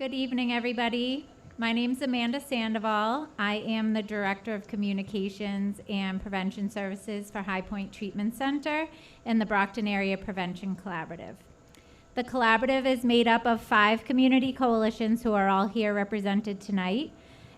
Good evening, everybody. My name is Amanda Sandoval. I am the Director of Communications and Prevention Services for High Point Treatment Center and the Brockton Area Prevention Collaborative. The collaborative is made up of 5 community coalitions who are all here represented tonight,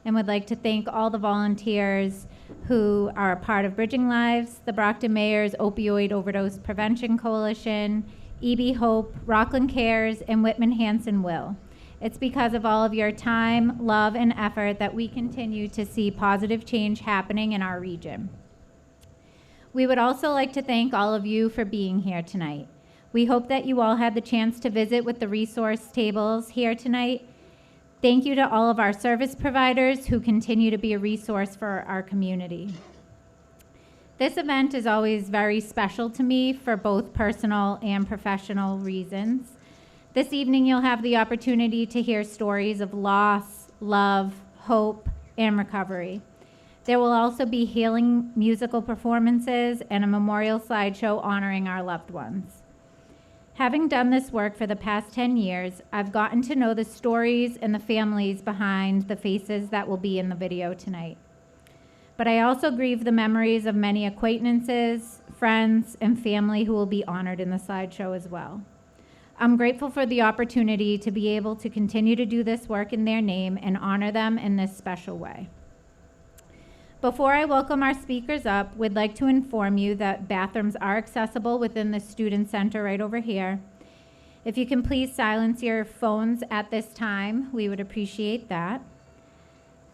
and would like to thank all the volunteers who are a part of Bridging Lives, the Brockton Mayor's Opioid Overdose Prevention Coalition, EB Hope, Rockland Cares, and Whitman Hanson Will. It's because of all of your time, love, and effort that we continue to see positive change happening in our region. We would also like to thank all of you for being here tonight. We hope that you all had the chance to visit with the resource tables here tonight. Thank you to all of our service providers who continue to be a resource for our community. This event is always very special to me for both personal and professional reasons. This evening, you'll have the opportunity to hear stories of loss, love, hope, and recovery. There will also be healing musical performances and a memorial slideshow honoring our loved ones. Having done this work for the past 10 years, I've gotten to know the stories and the families behind the faces that will be in the video tonight. But I also grieve the memories of many acquaintances, friends, and family who will be honored in the slideshow as well. I'm grateful for the opportunity to be able to continue to do this work in their name and honor them in this special way. Before I welcome our speakers up, we'd like to inform you that bathrooms are accessible within the Student Center right over here. If you can please silence your phones at this time, we would appreciate that.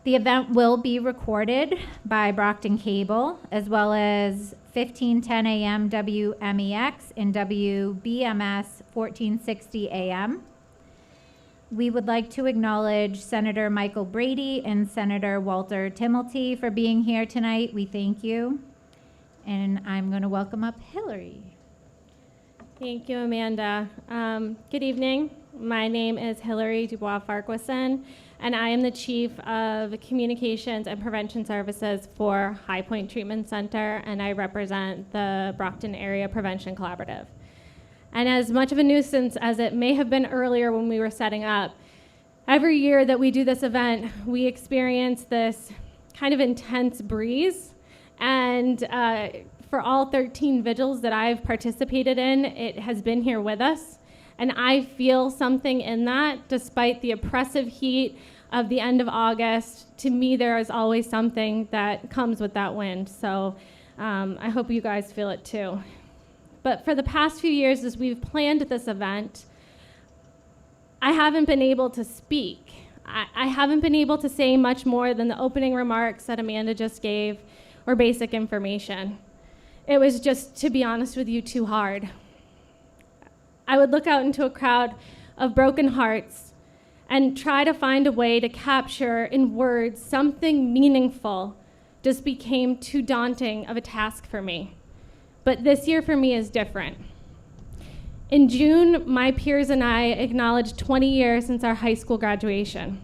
The event will be recorded by Brockton Cable, as well as 1510 AM WMEX and WBMS 1460 AM. We would like to acknowledge Senator Michael Brady and Senator Walter Timilty for being here tonight. We thank you. And I'm going to welcome up Hillary. Thank you, Amanda. Good evening. My name is Hillary Dubois-Farquharson, and I am the Chief of Communications and Prevention Services for High Point Treatment Center, and I represent the Brockton Area Prevention Collaborative. And as much of a nuisance as it may have been earlier when we were setting up, every year that we do this event, we experience this kind of intense breeze. And for all 13 vigils that I've participated in, it has been here with us. And I feel something in that, despite the oppressive heat of the end of August. To me, there is always something that comes with that wind. So I hope you guys feel it too. But for the past few years, as we've planned this event, I haven't been able to speak. I haven't been able to say much more than the opening remarks that Amanda just gave, or basic information. It was just, to be honest with you, too hard. I would look out into a crowd of broken hearts and try to find a way to capture in words something meaningful. Just became too daunting of a task for me. But this year for me is different. In June, my peers and I acknowledged 20 years since our high school graduation.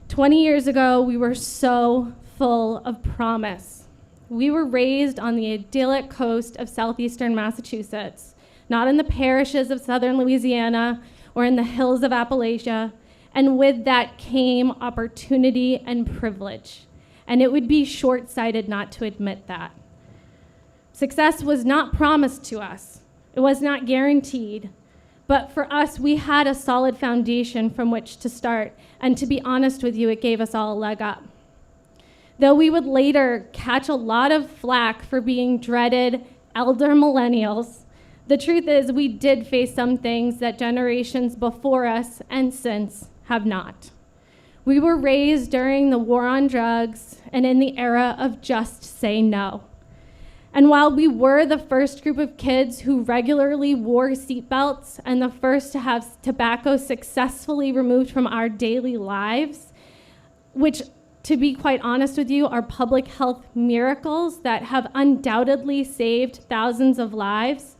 20 years ago, we were so full of promise. We were raised on the idyllic coast of southeastern Massachusetts, not in the parishes of southern Louisiana or in the hills of Appalachia, and with that came opportunity and privilege. And it would be short-sighted not to admit that. Success was not promised to us. It was not guaranteed. But for us, we had a solid foundation from which to start. And to be honest with you, it gave us all a leg up. Though we would later catch a lot of flack for being dreaded elder millennials, the truth is we did face some things that generations before us and since have not. We were raised during the war on drugs and in the era of just say no. And while we were the first group of kids who regularly wore seatbelts and the first to have tobacco successfully removed from our daily lives, which, to be quite honest with you, are public health miracles that have undoubtedly saved thousands of lives,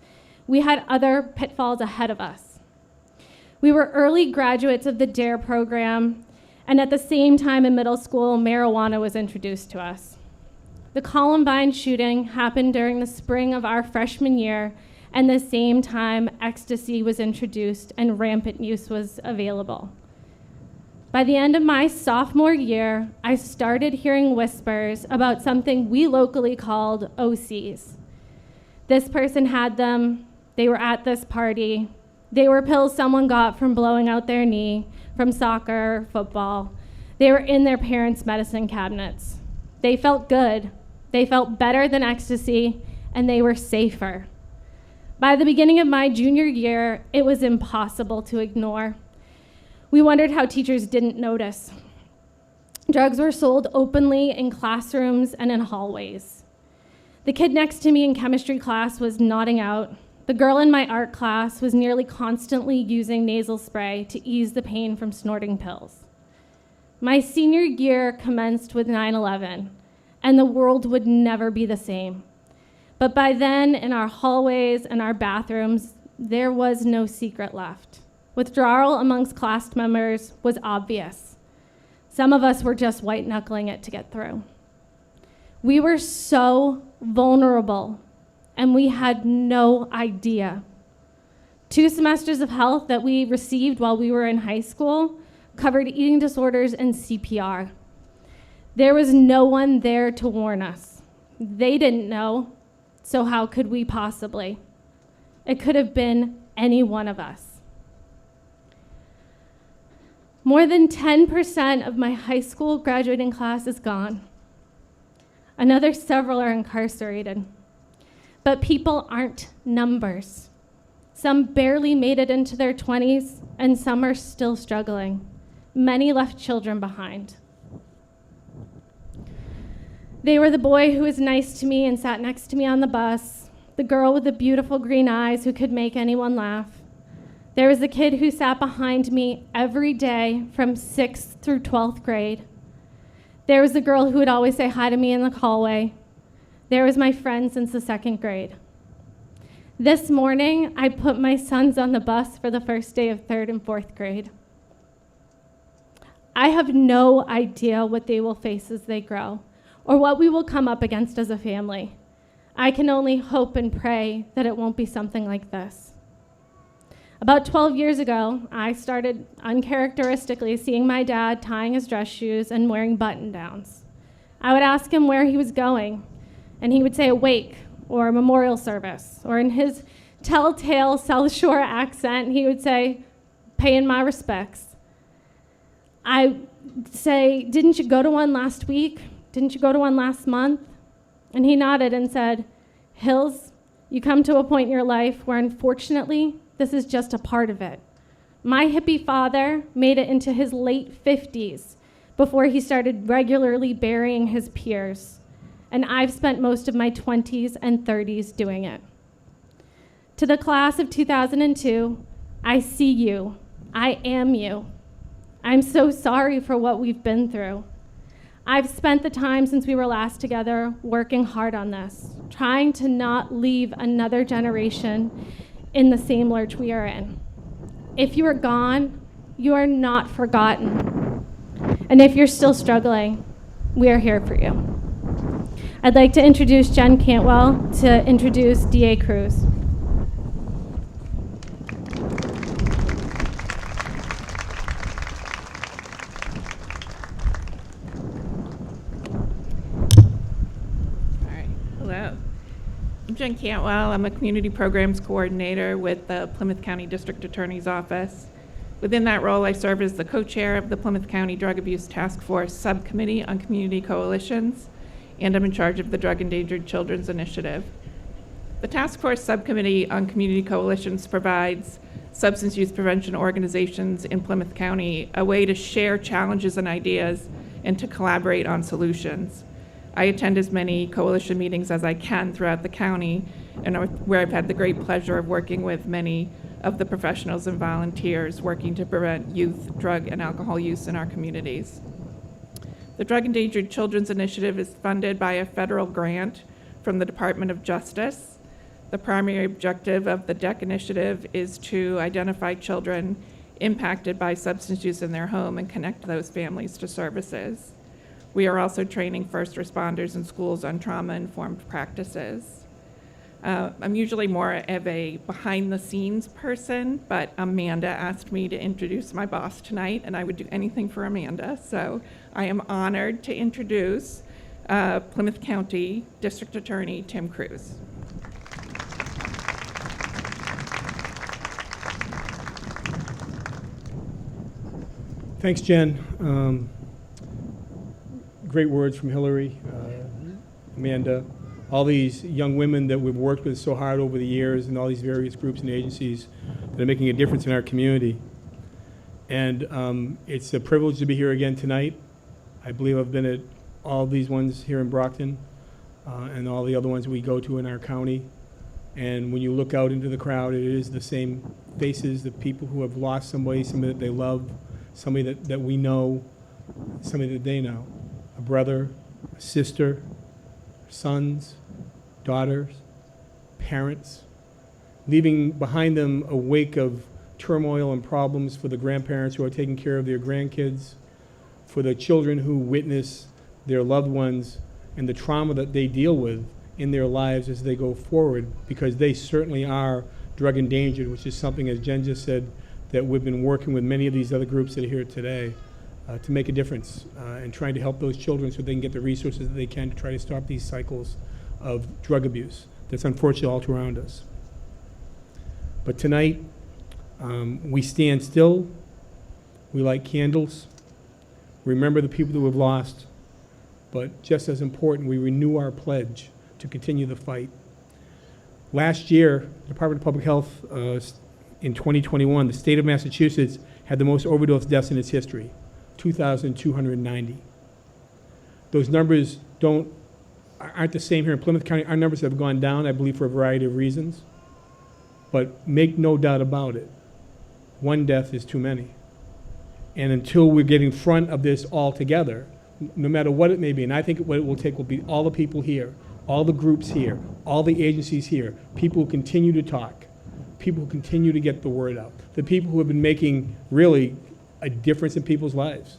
we had other pitfalls ahead of us. We were early graduates of the DARE program, and at the same time in middle school, marijuana was introduced to us. The Columbine shooting happened during the spring of our freshman year, and the same time ecstasy was introduced and rampant use was available. By the end of my sophomore year, I started hearing whispers about something we locally called OCs. This person had them, they were at this party, they were pills someone got from blowing out their knee, from soccer, football. They were in their parents' medicine cabinets. They felt good, they felt better than ecstasy, and they were safer. By the beginning of my junior year, it was impossible to ignore. We wondered how teachers didn't notice. Drugs were sold openly in classrooms and in hallways. The kid next to me in chemistry class was nodding out. The girl in my art class was nearly constantly using nasal spray to ease the pain from snorting pills. My senior year commenced with 9/11, and the world would never be the same. But by then, in our hallways and our bathrooms, there was no secret left. Withdrawal amongst class members was obvious. Some of us were just white-knuckling it to get through. We were so vulnerable, and we had no idea. 2 semesters of health that we received while we were in high school covered eating disorders and CPR. There was no one there to warn us. They didn't know, so how could we possibly? It could have been any one of us. More than 10% of my high school graduating class is gone. Another several are incarcerated. But people aren't numbers. Some barely made it into their 20s, and some are still struggling. Many left children behind. They were the boy who was nice to me and sat next to me on the bus, the girl with the beautiful green eyes who could make anyone laugh. There was the kid who sat behind me every day from 6th through 12th grade. There was the girl who would always say hi to me in the hallway. There was my friend since the 2nd grade. This morning, I put my sons on the bus for the first day of 3rd and 4th grade. I have no idea what they will face as they grow, or what we will come up against as a family. I can only hope and pray that it won't be something like this. About 12 years ago, I started uncharacteristically seeing my dad tying his dress shoes and wearing button-downs. I would ask him where he was going, and he would say a wake or a memorial service, or in his telltale South Shore accent, he would say, paying my respects. I say, didn't you go to one last week? Didn't you go to one last month? And he nodded and said, Hills, you come to a point in your life where unfortunately, this is just a part of it. My hippie father made it into his late 50s before he started regularly burying his peers. And I've spent most of my 20s and 30s doing it. To the class of 2002, I see you. I am you. I'm so sorry for what we've been through. I've spent the time since we were last together working hard on this, trying to not leave another generation in the same lurch we are in. If you are gone, you are not forgotten. And if you're still struggling, we are here for you. I'd like to introduce Jen Cantwell to introduce DA Cruz. I'm Jen Cantwell. I'm a community programs coordinator with the Plymouth County District Attorney's Office. Within that role, I serve as the co-chair of the Plymouth County Drug Abuse Task Force Subcommittee on Community Coalitions, and I'm in charge of the Drug Endangered Children's Initiative. The Task Force Subcommittee on Community Coalitions provides substance use prevention organizations in Plymouth County a way to share challenges and ideas and to collaborate on solutions. I attend as many coalition meetings as I can throughout the county, and where I've had the great pleasure of working with many of the professionals and volunteers working to prevent youth drug and alcohol use in our communities. The Drug Endangered Children's Initiative is funded by a federal grant from the Department of Justice. The primary objective of the DEC initiative is to identify children impacted by substance use in their home and connect those families to services. We are also training first responders in schools on trauma-informed practices. I'm usually more of a behind-the-scenes person, but Amanda asked me to introduce my boss tonight, and I would do anything for Amanda. So I am honored to introduce Plymouth County District Attorney Tim Cruz. Thanks, Jen. Great words from Hillary, Amanda, all these young women that we've worked with so hard over the years, and all these various groups and agencies that are making a difference in our community. And it's a privilege to be here again tonight. I believe I've been at all these ones here in Brockton and all the other ones we go to in our county. And when you look out into the crowd, it is the same faces, the people who have lost somebody that they love, somebody that we know, somebody that they know, a brother, a sister, sons, daughters, parents, leaving behind them a wake of turmoil and problems for the grandparents who are taking care of their grandkids, for the children who witness their loved ones and the trauma that they deal with in their lives as they go forward, because they certainly are drug endangered, which is something, as Jen just said, that we've been working with many of these other groups that are here today to make a difference and trying to help those children so they can get the resources that they can to try to stop these cycles of drug abuse that's unfortunately all around us. But tonight, we stand still, we light candles, remember the people that we've lost, but just as important, we renew our pledge to continue the fight. Last year, the Department of Public Health, in 2021, the state of Massachusetts had the most overdose deaths in its history, 2,290. Those numbers aren't the same here in Plymouth County. Our numbers have gone down, I believe, for a variety of reasons. But make no doubt about it, one death is too many. And until we get in front of this all together, no matter what it may be, and I think what it will take will be all the people here, all the groups here, all the agencies here, people who continue to talk, people who continue to get the word out, the people who have been making really a difference in people's lives.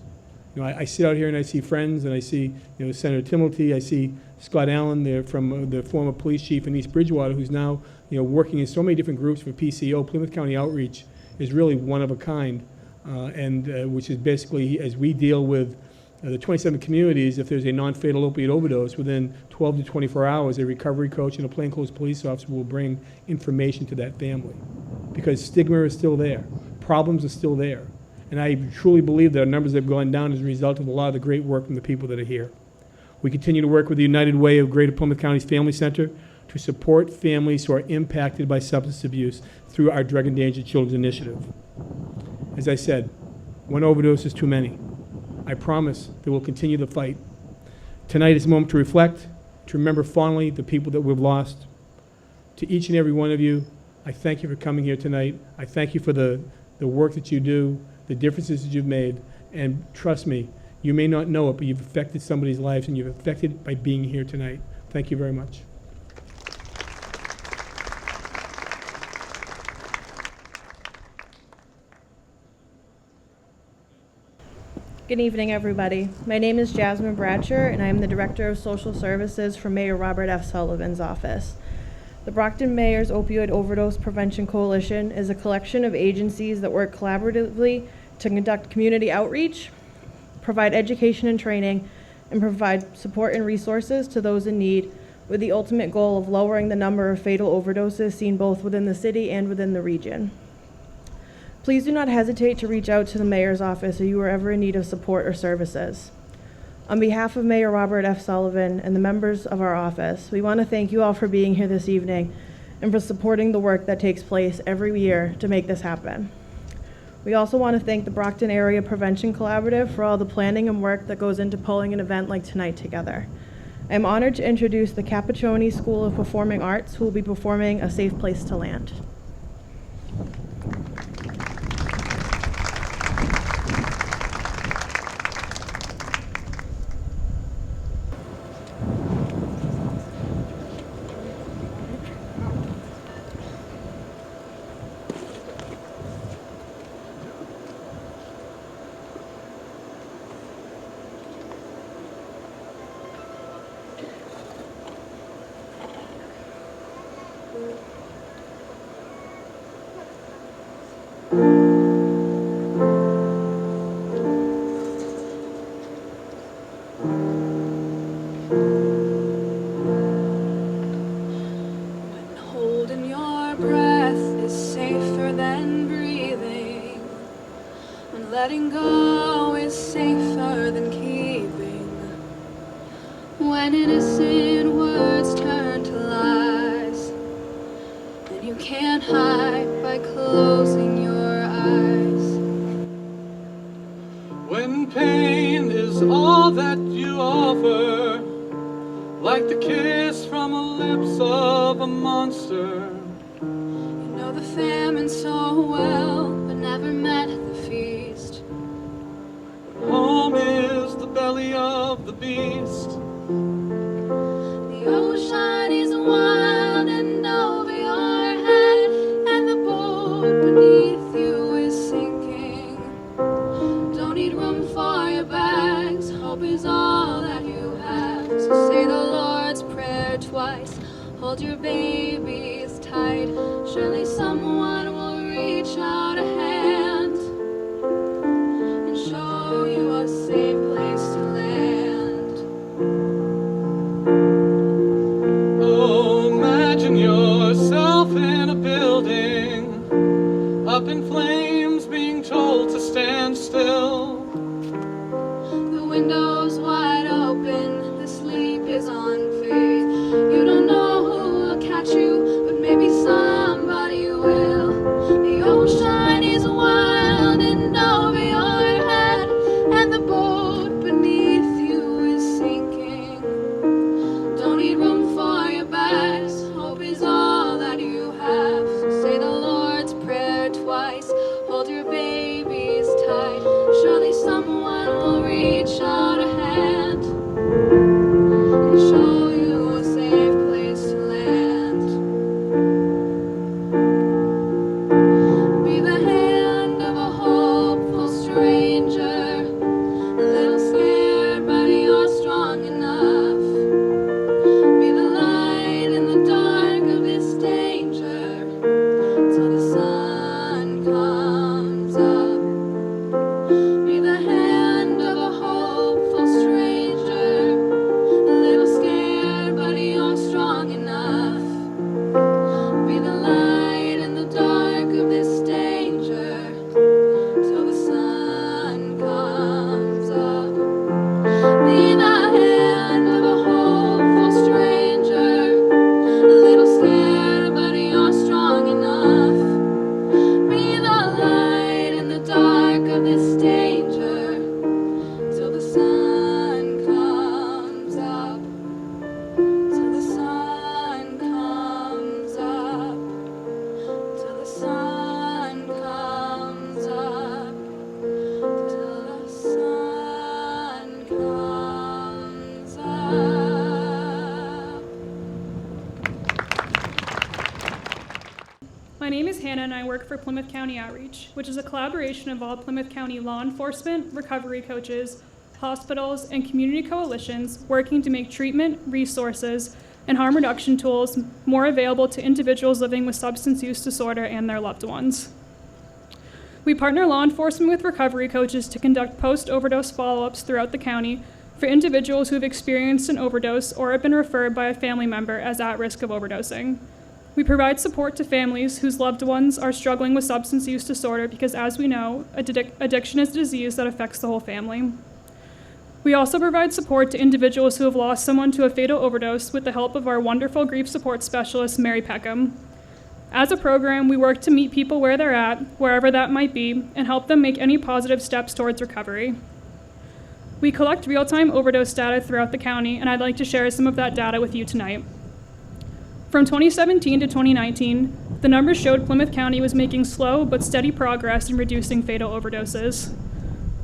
You know, I sit out here and I see friends, and I see, you know, Senator Timilty, I see Scott Allen there from the former police chief in East Bridgewater, who's now, you know, working in so many different groups for PCO. Plymouth County Outreach is really one of a kind, which is basically, as we deal with the 27 communities, if there's a non-fatal opiate overdose, within 12 to 24 hours, a recovery coach and a plainclothes police officer will bring information to that family. Because stigma is still there. Problems are still there. And I truly believe that our numbers have gone down as a result of a lot of the great work from the people that are here. We continue to work with the United Way of Greater Plymouth County's Family Center to support families who are impacted by substance abuse through our Drug Endangered Children's Initiative. As I said, one overdose is too many. I promise that we'll continue the fight. Tonight is a moment to reflect, to remember fondly the people that we've lost. To each and every one of you, I thank you for coming here tonight. I thank you for the work that you do, the differences that you've made, and trust me, you may not know it, but you've affected somebody's lives, and you've affected it by being here tonight. Thank you very much. Good evening, everybody. My name is Jasmine Bratcher, and I am the Director of Social Services for Mayor Robert F. Sullivan's office. The Brockton Mayor's Opioid Overdose Prevention Coalition is a collection of agencies that work collaboratively to conduct community outreach, provide education and training, and provide support and resources to those in need, with the ultimate goal of lowering the number of fatal overdoses seen both within the city and within the region. Please do not hesitate to reach out to the Mayor's office if you are ever in need of support or services. On behalf of Mayor Robert F. Sullivan and the members of our office, we want to thank you all for being here this evening and for supporting the work that takes place every year to make this happen. We also want to thank the Brockton Area Prevention Collaborative for all the planning and work that goes into pulling an event like tonight together. I am honored to introduce the Cappuccini School of Performing Arts, who will be performing A Safe Place to Land. When holding your breath is safer than breathing, when letting go is safer than keeping, when innocent words turn to lies, and you can't hide by closing your eyes. When pain is all that you offer, like the kiss from the lips of a monster. You know the famine so well, but never met the feast. Home is the belly of the beast. The ocean is wild and over your head, and the boat beneath you is sinking. Don't need room for your bags, hope is all that you have. So say the Lord's Prayer twice, hold your babies tight. Surely someone will reach out a hand and show you a safe place to land. Oh, imagine yourself in a building, up in flames, being told to stand still. The window's wide open, the sleep is on faith. You don't know who will catch you, but maybe somebody will. The ocean is wild and over your head, and the boat beneath you is sinking. Don't need room for your bags, hope is all that you have. So say the Lord's Prayer twice, hold your babies tight. Surely someone will reach out a hand and show you a safe place to land. Be the hand of a hopeful stranger, a little scared but you're strong enough. Be the light in the dark of this danger, till the sun comes up. Be the hand of a hopeful stranger, a little scared but you're strong enough. Be the light in the dark of this danger, till the sun comes up. Be the hand of a hopeful stranger, a little scared but you're strong enough. Be the light in the dark of this danger, till the sun comes up. Till the sun comes up. Till the sun comes up. Till the sun comes up. My name is Hannah and I work for Plymouth County Outreach, which is a collaboration of all Plymouth County law enforcement, recovery coaches, hospitals, and community coalitions working to make treatment, resources, and harm reduction tools more available to individuals living with substance use disorder and their loved ones. We partner law enforcement with recovery coaches to conduct post-overdose follow-ups throughout the county for individuals who have experienced an overdose or have been referred by a family member as at risk of overdosing. We provide support to families whose loved ones are struggling with substance use disorder because, as we know, addiction is a disease that affects the whole family. We also provide support to individuals who have lost someone to a fatal overdose with the help of our wonderful grief support specialist, Mary Peckham. As a program, we work to meet people where they're at, wherever that might be, and help them make any positive steps towards recovery. We collect real-time overdose data throughout the county, and I'd like to share some of that data with you tonight. From 2017 to 2019, the numbers showed Plymouth County was making slow but steady progress in reducing fatal overdoses.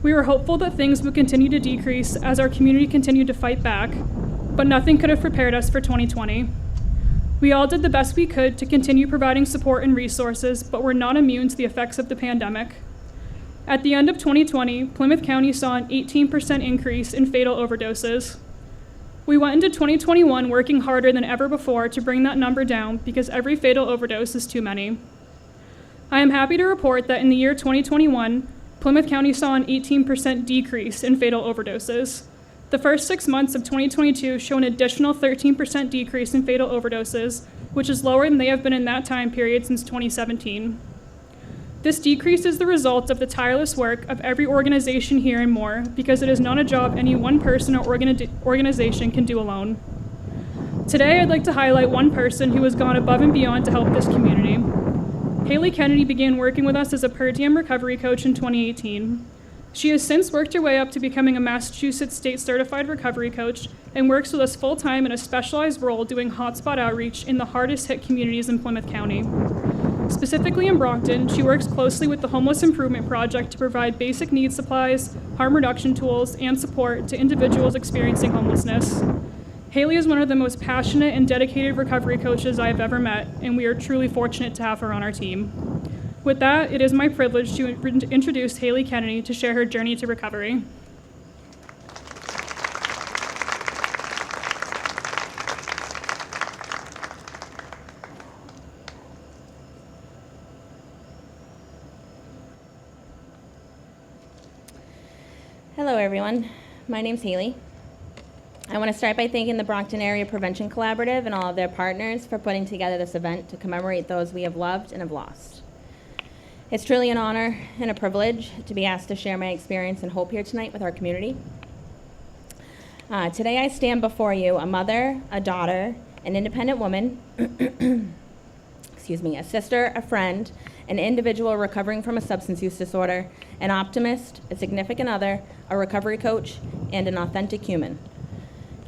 We were hopeful that things would continue to decrease as our community continued to fight back, but nothing could have prepared us for 2020. We all did the best we could to continue providing support and resources, but we're not immune to the effects of the pandemic. At the end of 2020, Plymouth County saw an 18% increase in fatal overdoses. We went into 2021 working harder than ever before to bring that number down because every fatal overdose is too many. I am happy to report that in the year 2021, Plymouth County saw an 18% decrease in fatal overdoses. The first 6 months of 2022 show an additional 13% decrease in fatal overdoses, which is lower than they have been in that time period since 2017. This decrease is the result of the tireless work of every organization here and more, because it is not a job any one person or organization can do alone. Today, I'd like to highlight one person who has gone above and beyond to help this community. Haley Kennedy began working with us as a per diem recovery coach in 2018. She has since worked her way up to becoming a Massachusetts State Certified Recovery Coach and works with us full-time in a specialized role doing hotspot outreach in the hardest hit communities in Plymouth County. Specifically in Brockton, she works closely with the Homeless Improvement Project to provide basic needs supplies, harm reduction tools, and support to individuals experiencing homelessness. Haley is one of the most passionate and dedicated recovery coaches I have ever met, and we are truly fortunate to have her on our team. With that, it is my privilege to introduce Haley Kennedy to share her journey to recovery. Hello everyone, my name's Haley. I want to start by thanking the Brockton Area Prevention Collaborative and all of their partners for putting together this event to commemorate those we have loved and have lost. It's truly an honor and a privilege to be asked to share my experience and hope here tonight with our community. Today I stand before you, a mother, a daughter, an independent woman, a sister, a friend, an individual recovering from a substance use disorder, an optimist, a significant other, a recovery coach, and an authentic human.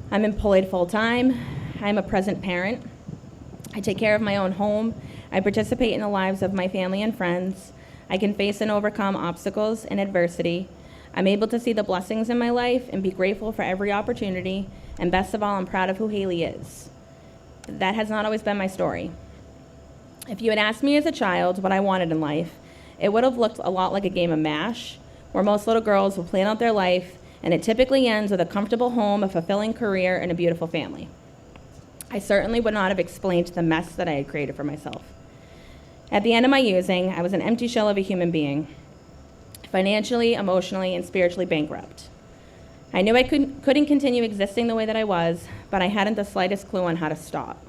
I'm employed full-time. I'm a present parent. I take care of my own home. I participate in the lives of my family and friends. I can face and overcome obstacles and adversity. I'm able to see the blessings in my life and be grateful for every opportunity. And best of all, I'm proud of who Haley is. That has not always been my story. If you had asked me as a child what I wanted in life, it would have looked a lot like a game of MASH, where most little girls will plan out their life, and it typically ends with a comfortable home, a fulfilling career, and a beautiful family. I certainly would not have explained the mess that I had created for myself. At the end of my using, I was an empty shell of a human being, financially, emotionally, and spiritually bankrupt. I knew I couldn't continue existing the way that I was, but I hadn't the slightest clue on how to stop.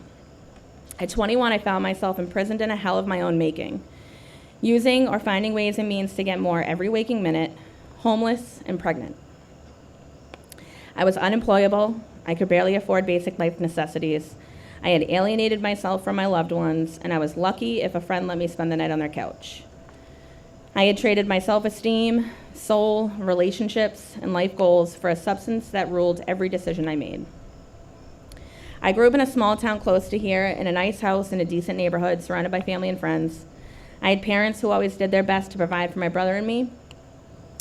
At 21, I found myself imprisoned in a hell of my own making, using or finding ways and means to get more every waking minute, homeless and pregnant. I was unemployable. I could barely afford basic life necessities. I had alienated myself from my loved ones, and I was lucky if a friend let me spend the night on their couch. I had traded my self-esteem, soul, relationships, and life goals for a substance that ruled every decision I made. I grew up in a small town close to here, in a nice house in a decent neighborhood, surrounded by family and friends. I had parents who always did their best to provide for my brother and me.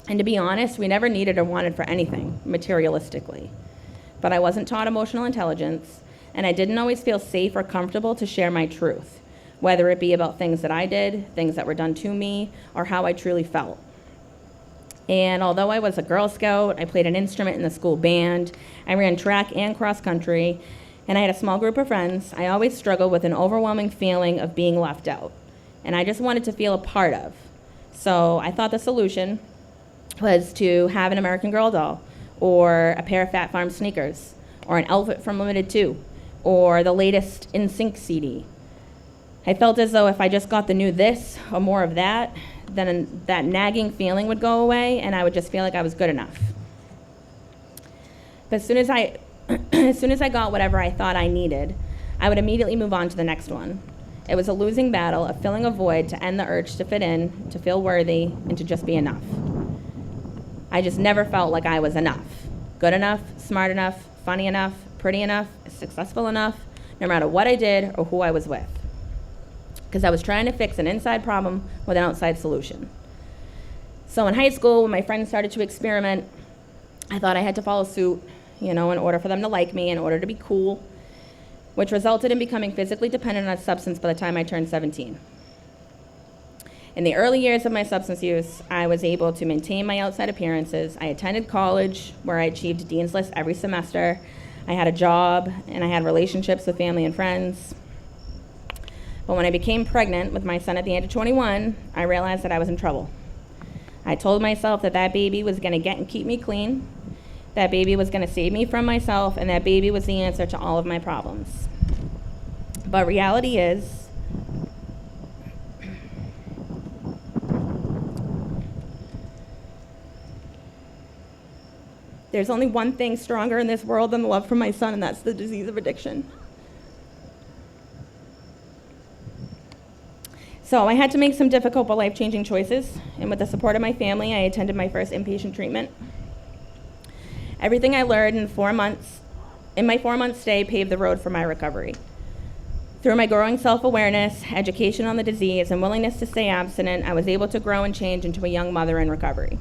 And to be honest, we never needed or wanted for anything, materialistically. But I wasn't taught emotional intelligence, and I didn't always feel safe or comfortable to share my truth, whether it be about things that I did, things that were done to me, or how I truly felt. And although I was a Girl Scout, I played an instrument in the school band, I ran track and cross country, and I had a small group of friends, I always struggled with an overwhelming feeling of being left out. And I just wanted to feel a part of. So I thought the solution was to have an American Girl doll, or a pair of Fat Farm sneakers, or an outfit from Limited 2, or the latest NSYNC CD. I felt as though if I just got the new this or more of that, then that nagging feeling would go away and I would just feel like I was good enough. But as soon as I got whatever I thought I needed, I would immediately move on to the next one. It was a losing battle of filling a void to end the urge to fit in, to feel worthy, and to just be enough. I just never felt like I was enough. Good enough, smart enough, funny enough, pretty enough, successful enough, no matter what I did or who I was with. Because I was trying to fix an inside problem with an outside solution. So in high school, when my friends started to experiment, I thought I had to follow suit, in order for them to like me, in order to be cool, which resulted in becoming physically dependent on a substance by the time I turned 17. In the early years of my substance use, I was able to maintain my outside appearances. I attended college, where I achieved Dean's List every semester. I had a job, and I had relationships with family and friends. But when I became pregnant with my son at the age of 21, I realized that I was in trouble. I told myself that that baby was going to get and keep me clean, that baby was going to save me from myself, and that baby was the answer to all of my problems. But reality is, there's only one thing stronger in this world than the love for my son, and that's the disease of addiction. So I had to make some difficult but life-changing choices, and with the support of my family, I attended my first inpatient treatment. Everything I learned in my 4-month stay paved the road for my recovery. Through my growing self-awareness, education on the disease, and willingness to stay abstinent, I was able to grow and change into a young mother in recovery.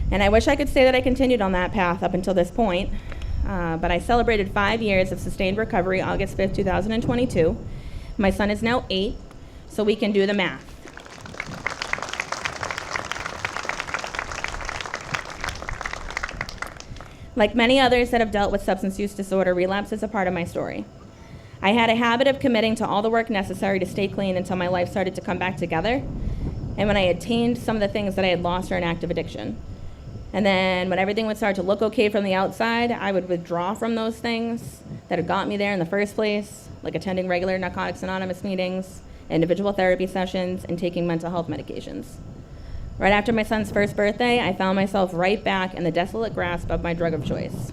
And I wish I could say that I continued on that path up until this point, but I celebrated 5 years of sustained recovery August 5th, 2022. My son is now 8, so we can do the math. Like many others that have dealt with substance use disorder, relapse is a part of my story. I had a habit of committing to all the work necessary to stay clean until my life started to come back together, and when I attained some of the things that I had lost during active addiction. And then when everything would start to look okay from the outside, I would withdraw from those things that had got me there in the first place, like attending regular Narcotics Anonymous meetings, individual therapy sessions, and taking mental health medications. Right after my son's first birthday, I found myself right back in the desolate grasp of my drug of choice.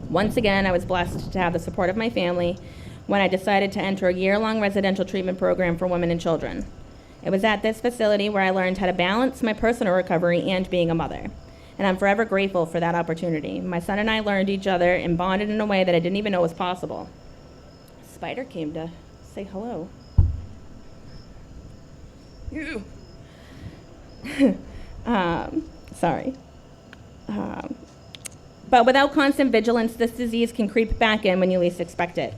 Once again, I was blessed to have the support of my family when I decided to enter a year-long residential treatment program for women and children. It was at this facility where I learned how to balance my personal recovery and being a mother, and I'm forever grateful for that opportunity. My son and I learned each other and bonded in a way that I didn't even know was possible. A spider came to say hello. Ew. Sorry. But without constant vigilance, this disease can creep back in when you least expect it.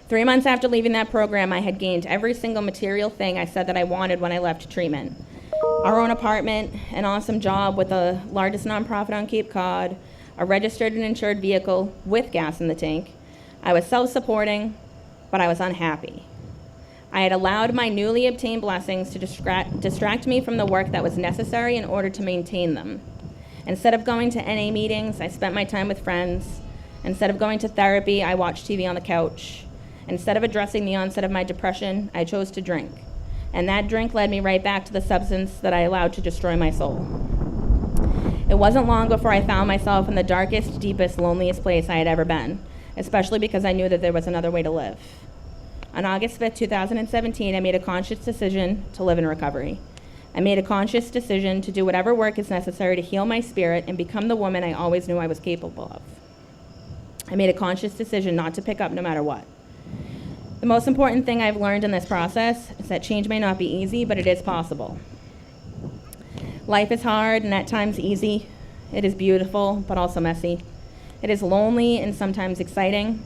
3 months after leaving that program, I had gained every single material thing I said that I wanted when I left treatment. Our own apartment, an awesome job with the largest nonprofit on Cape Cod, a registered and insured vehicle with gas in the tank. I was self-supporting, but I was unhappy. I had allowed my newly obtained blessings to distract me from the work that was necessary in order to maintain them. Instead of going to NA meetings, I spent my time with friends. Instead of going to therapy, I watched TV on the couch. Instead of addressing the onset of my depression, I chose to drink. And that drink led me right back to the substance that I allowed to destroy my soul. It wasn't long before I found myself in the darkest, deepest, loneliest place I had ever been, especially because I knew that there was another way to live. On August 5th, 2017, I made a conscious decision to live in recovery. I made a conscious decision to do whatever work is necessary to heal my spirit and become the woman I always knew I was capable of. I made a conscious decision not to pick up no matter what. The most important thing I've learned in this process is that change may not be easy, but it is possible. Life is hard and at times easy. It is beautiful, but also messy. It is lonely and sometimes exciting,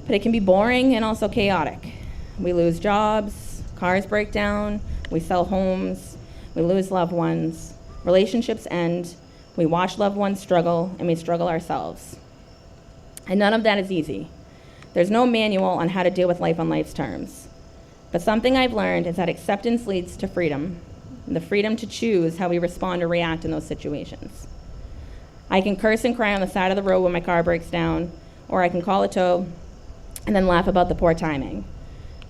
but it can be boring and also chaotic. We lose jobs, cars break down, we sell homes, we lose loved ones, relationships end, we watch loved ones struggle, and we struggle ourselves. And none of that is easy. There's no manual on how to deal with life on life's terms. But something I've learned is that acceptance leads to freedom, and the freedom to choose how we respond or react in those situations. I can curse and cry on the side of the road when my car breaks down, or I can call a tow and then laugh about the poor timing.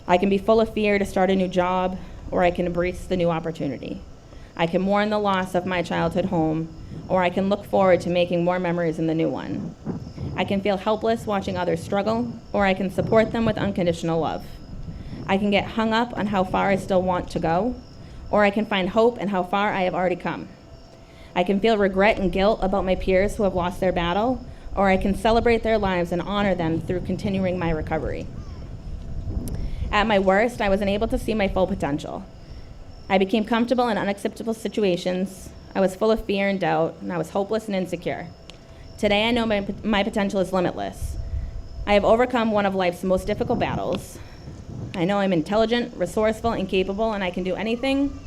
I can be full of fear to start a new job, or I can embrace the new opportunity. I can mourn the loss of my childhood home, or I can look forward to making more memories in the new one. I can feel helpless watching others struggle, or I can support them with unconditional love. I can get hung up on how far I still want to go, or I can find hope in how far I have already come. I can feel regret and guilt about my peers who have lost their battle, or I can celebrate their lives and honor them through continuing my recovery. At my worst, I was unable to see my full potential. I became comfortable in unacceptable situations. I was full of fear and doubt, and I was hopeless and insecure. Today, I know my potential is limitless. I have overcome one of life's most difficult battles. I know I'm intelligent, resourceful, and capable, and I can do anything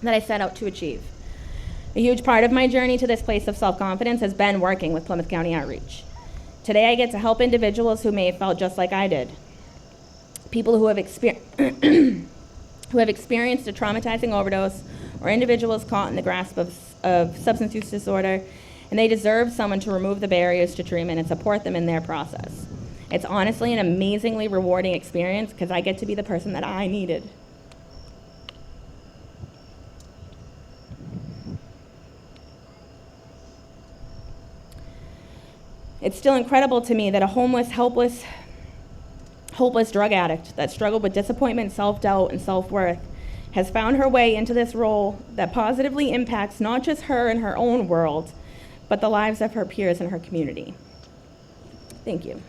that I set out to achieve. A huge part of my journey to this place of self-confidence has been working with Plymouth County Outreach. Today, I get to help individuals who may have felt just like I did. people who have who have experienced a traumatizing overdose, or individuals caught in the grasp of substance use disorder, and they deserve someone to remove the barriers to treatment and support them in their process. It's honestly an amazingly rewarding experience because I get to be the person that I needed. It's still incredible to me that a homeless, hopeless drug addict that struggled with disappointment, self-doubt, and self-worth has found her way into this role that positively impacts not just her and her own world, but the lives of her peers in her community. Thank you.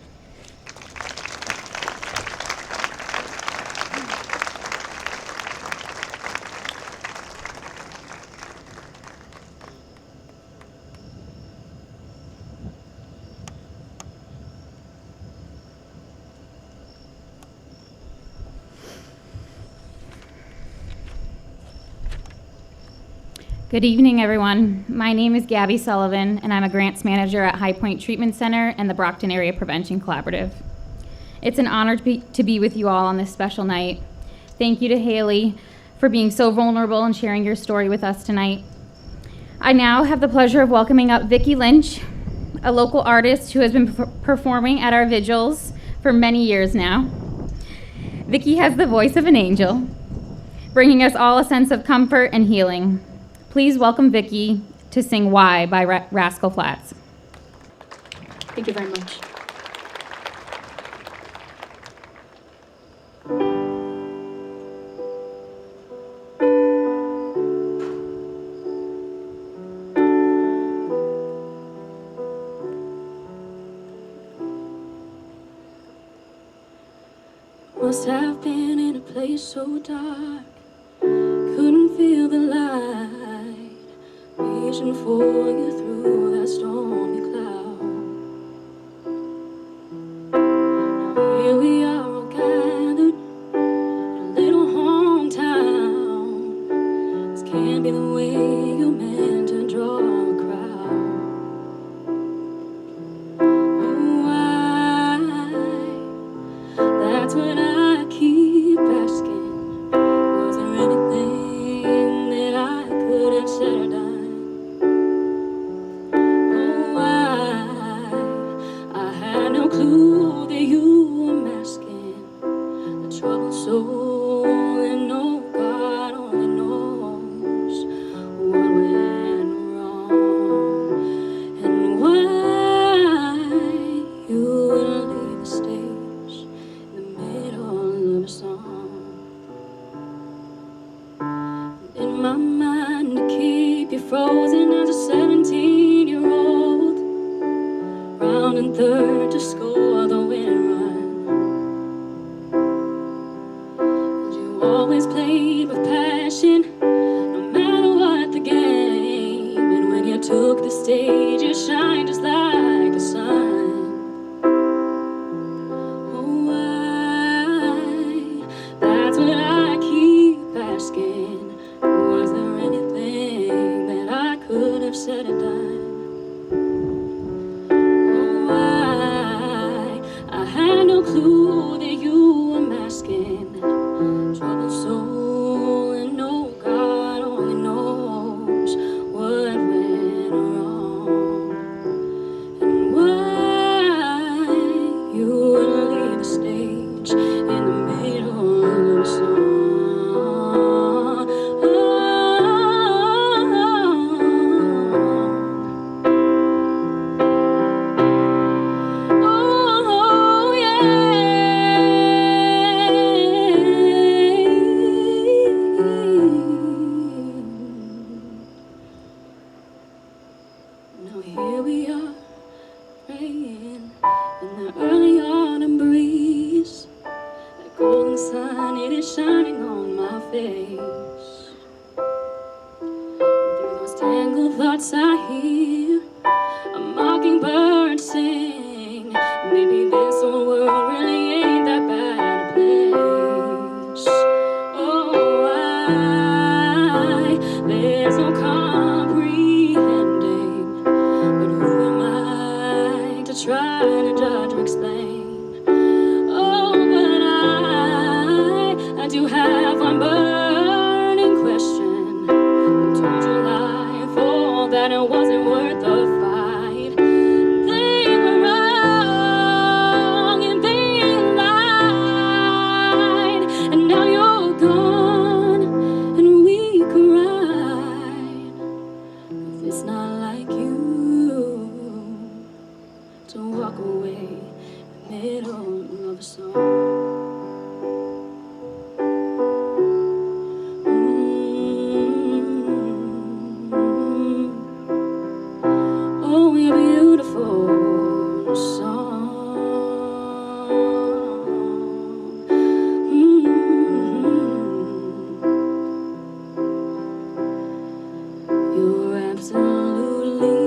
Good evening, everyone. My name is Gabby Sullivan, and I'm a grants manager at High Point Treatment Center and the Brockton Area Prevention Collaborative. It's an honor to be with you all on this special night. Thank you to Haley for being so vulnerable and sharing your story with us tonight. I now have the pleasure of welcoming up Vicki Lynch, a local artist who has been performing at our vigils for many years now. Vicki has the voice of an angel, bringing us all a sense of comfort and healing. Please welcome Vicki to sing Why by Rascal Flatts. Thank you very much. Must have been in a place so dark, couldn't feel the light, reaching for you through that stormy cloud. Now here we are all gathered in a little hometown. This can't be the way you're meant to draw a crowd. Oh, that's what I keep asking. Was there anything that I could have said or done? Oh, I had no clue that you were masking the troubled soul, and no, God only knows what went wrong, and why you would leave the stage in the middle of a song. In my mind to keep you frozen as a 17-year-old, rounding third to score the winning run. And you always played with passion, no matter what the game. And when you took the stage, you shined just like the sun. Oh, that's what I keep asking. Was there anything that I could have said or done? Oh, I had no clue that you were masking troubled soul, and no, God only knows what went wrong, and why you would leave the stage in the middle of a song. Oh, now here we are, praying in the early autumn breeze. The golden sun, it is shining on my face. Through those tangled thoughts I hear a mockingbird sing. Maybe this old world really ain't that bad a place. Oh, there's no comprehending, but who am I to try to judge or explain? Oh, but I I do have one burning question. Who told your life all that it wasn't worth the fight? They were wrong and they lied, and now you're gone and we cried. If it's not like you to walk away in the middle of a song. Oh, you're beautiful song. You're absolutely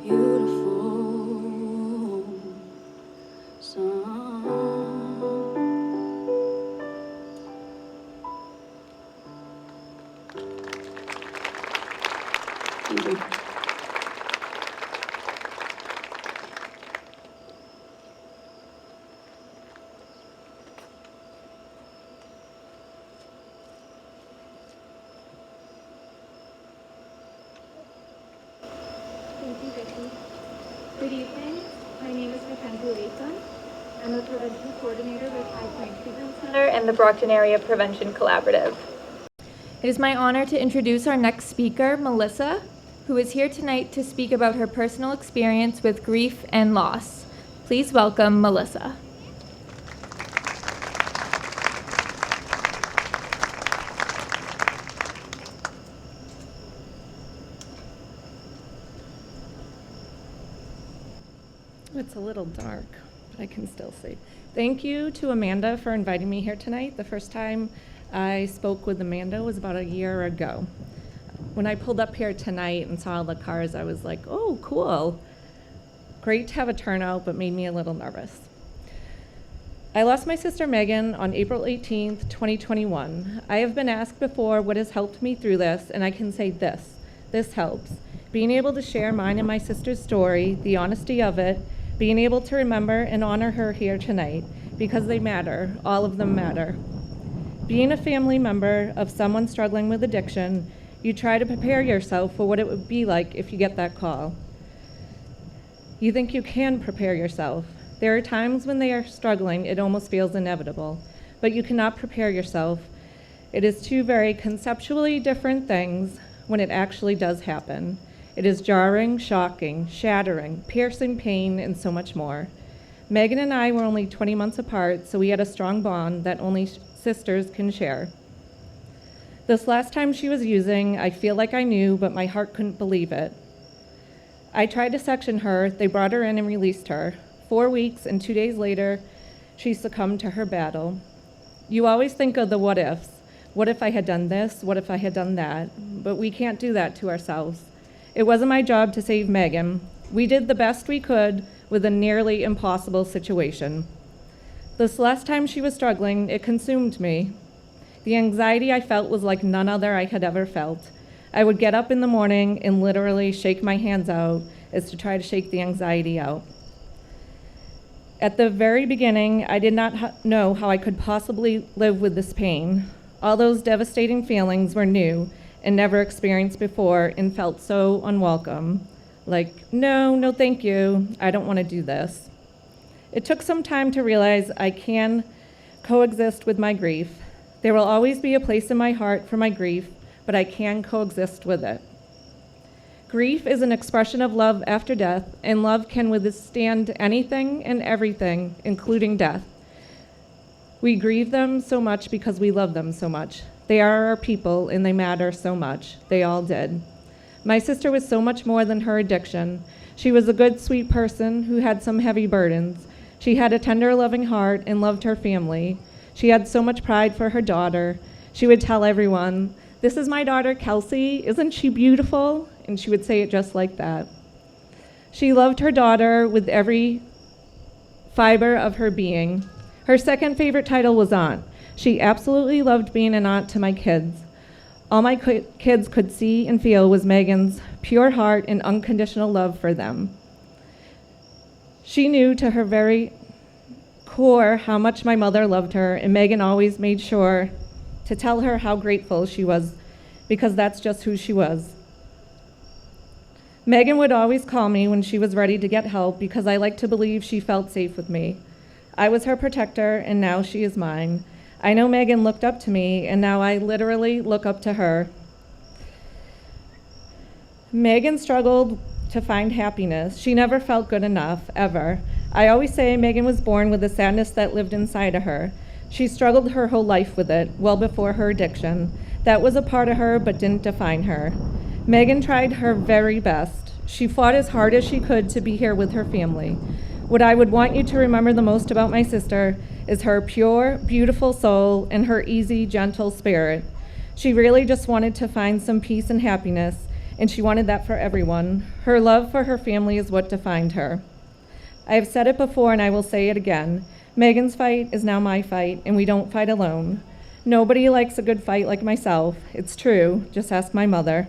beautiful song. Thank you. Thank you, Vicky. Good evening. My name is Candlelight. I'm a prevention coordinator with High Point Treatment Center and the Brockton Area Prevention Collaborative. It is my honor to introduce our next speaker, Melissa, who is here tonight to speak about her personal experience with grief and loss. Please welcome Melissa. It's a little dark, but I can still see. Thank you to Amanda for inviting me here tonight. The first time I spoke with Amanda was about a year ago. When I pulled up here tonight and saw all the cars, I was like, oh, cool. Great to have a turnout, but made me a little nervous. I lost my sister Megan on April 18th, 2021. I have been asked before what has helped me through this, and I can say this. This helps. Being able to share mine and my sister's story, the honesty of it, being able to remember and honor her here tonight, because they matter. All of them matter. Being a family member of someone struggling with addiction, you try to prepare yourself for what it would be like if you get that call. You think you can prepare yourself. There are times when they are struggling, it almost feels inevitable, but you cannot prepare yourself. It is two very conceptually different things when it actually does happen. It is jarring, shocking, shattering, piercing pain, and so much more. Megan and I were only 20 months apart, so we had a strong bond that only sisters can share. This last time she was using, I feel like I knew, but my heart couldn't believe it. I tried to section her, they brought her in and released her. 4 weeks and 2 days later, she succumbed to her battle. You always think of the what ifs. What if I had done this? What if I had done that? But we can't do that to ourselves. It wasn't my job to save Megan. We did the best we could with a nearly impossible situation. This last time she was struggling, it consumed me. The anxiety I felt was like none other I had ever felt. I would get up in the morning and literally shake my hands out as to try to shake the anxiety out. At the very beginning, I did not know how I could possibly live with this pain. All those devastating feelings were new and never experienced before and felt so unwelcome. Like, no, thank you. I don't want to do this. It took some time to realize I can coexist with my grief. There will always be a place in my heart for my grief, but I can coexist with it. Grief is an expression of love after death, and love can withstand anything and everything, including death. We grieve them so much because we love them so much. They are our people, and they matter so much. They all did. My sister was so much more than her addiction. She was a good, sweet person who had some heavy burdens. She had a tender, loving heart and loved her family. She had so much pride for her daughter. She would tell everyone, "This is my daughter, Kelsey. Isn't she beautiful?" And she would say it just like that. She loved her daughter with every fiber of her being. Her second favorite title was aunt. She absolutely loved being an aunt to my kids. All my kids could see and feel was Megan's pure heart and unconditional love for them. She knew to her very core how much my mother loved her, and Megan always made sure to tell her how grateful she was, because that's just who she was. Megan would always call me when she was ready to get help because I like to believe she felt safe with me. I was her protector, and now she is mine. I know Megan looked up to me, and now I literally look up to her. Megan struggled to find happiness. She never felt good enough, ever. I always say Megan was born with the sadness that lived inside of her. She struggled her whole life with it, well before her addiction. That was a part of her, but didn't define her. Megan tried her very best. She fought as hard as she could to be here with her family. What I would want you to remember the most about my sister is her pure, beautiful soul and her easy, gentle spirit. She really just wanted to find some peace and happiness, and she wanted that for everyone. Her love for her family is what defined her. I have said it before, and I will say it again. Megan's fight is now my fight, and we don't fight alone. Nobody likes a good fight like myself. It's true. Just ask my mother.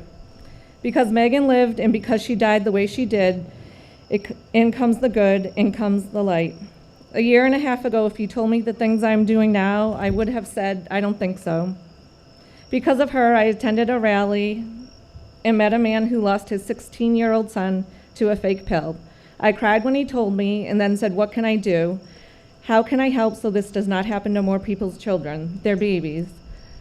Because Megan lived and because she died the way she did, in comes the good, in comes the light. A year and a half ago, if you told me the things I'm doing now, I would have said, I don't think so. Because of her, I attended a rally and met a man who lost his 16-year-old son to a fake pill. I cried when he told me and then said, what can I do? How can I help so this does not happen to more people's children, their babies?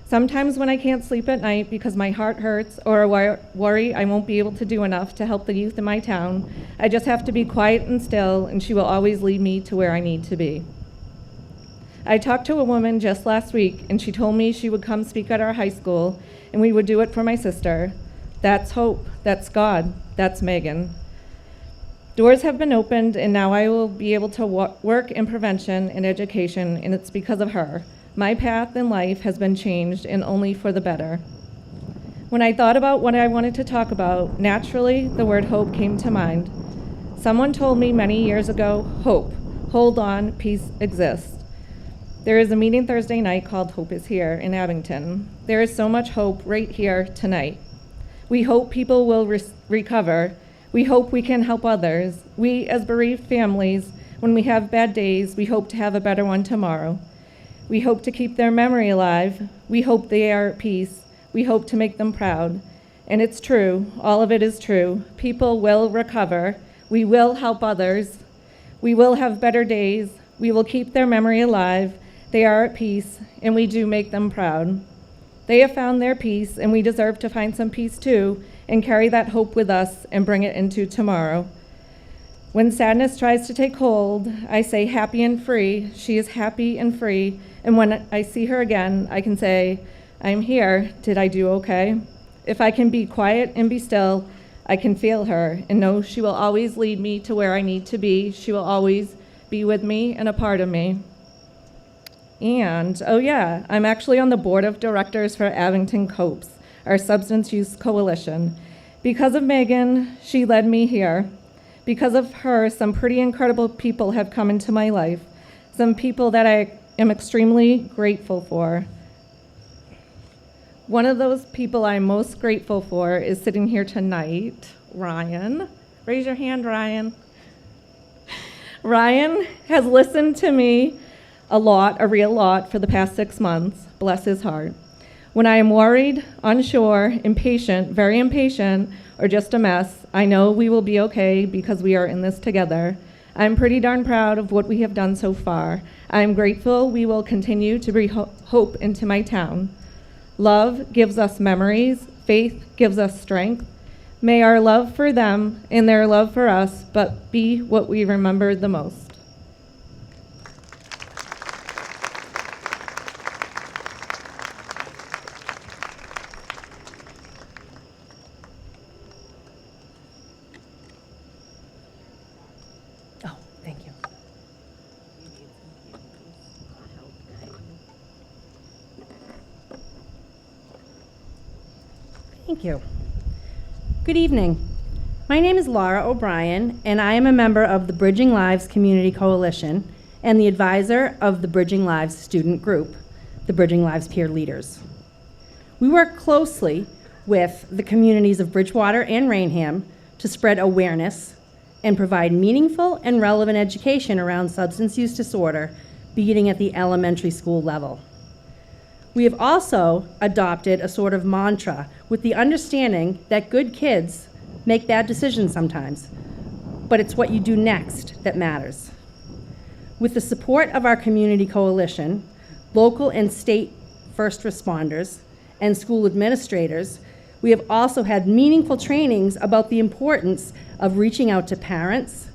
Sometimes when I can't sleep at night because my heart hurts or I worry I won't be able to do enough to help the youth in my town, I just have to be quiet and still, and she will always lead me to where I need to be. I talked to a woman just last week, and she told me she would come speak at our high school, and we would do it for my sister. That's hope. That's God. That's Megan. Doors have been opened, and now I will be able to work in prevention and education, and it's because of her. My path in life has been changed, and only for the better. When I thought about what I wanted to talk about, naturally, the word hope came to mind. Someone told me many years ago, hope, hold on, peace exists. There is a meeting Thursday night called Hope is Here in Abington. There is so much hope right here tonight. We hope people will recover. We hope we can help others. We, as bereaved families, when we have bad days, we hope to have a better one tomorrow. We hope to keep their memory alive. We hope they are at peace. We hope to make them proud. And it's true. All of it is true. People will recover. We will help others. We will have better days. We will keep their memory alive. They are at peace, and we do make them proud. They have found their peace, and we deserve to find some peace too, and carry that hope with us and bring it into tomorrow. When sadness tries to take hold, I say happy and free. She is happy and free. And when I see her again, I can say, I'm here. Did I do okay? If I can be quiet and be still, I can feel her and know she will always lead me to where I need to be. She will always be with me and a part of me. And, oh yeah, I'm actually on the board of directors for Abington COPES, our substance use coalition. Because of Megan, she led me here. Because of her, some pretty incredible people have come into my life, some people that I am extremely grateful for. One of those people I'm most grateful for is sitting here tonight, Ryan. Raise your hand, Ryan. Ryan has listened to me a real lot for the past 6 months, bless his heart. When I am worried, unsure, impatient, very impatient, or just a mess, I know we will be okay because we are in this together. I'm pretty darn proud of what we have done so far. I am grateful we will continue to bring hope into my town. Love gives us memories. Faith gives us strength. May our love for them and their love for us but be what we remember the most. Thank you. Good evening. My name is Laura O'Brien, and I am a member of the Bridging Lives Community Coalition and the advisor of the Bridging Lives student group, the Bridging Lives Peer Leaders. We work closely with the communities of Bridgewater and Rainham to spread awareness and provide meaningful and relevant education around substance use disorder beginning at the elementary school level. We have also adopted a sort of mantra with the understanding that good kids make bad decisions sometimes, but it's what you do next that matters. With the support of our community coalition, local and state first responders, and school administrators, we have also had meaningful trainings about the importance of reaching out to parents,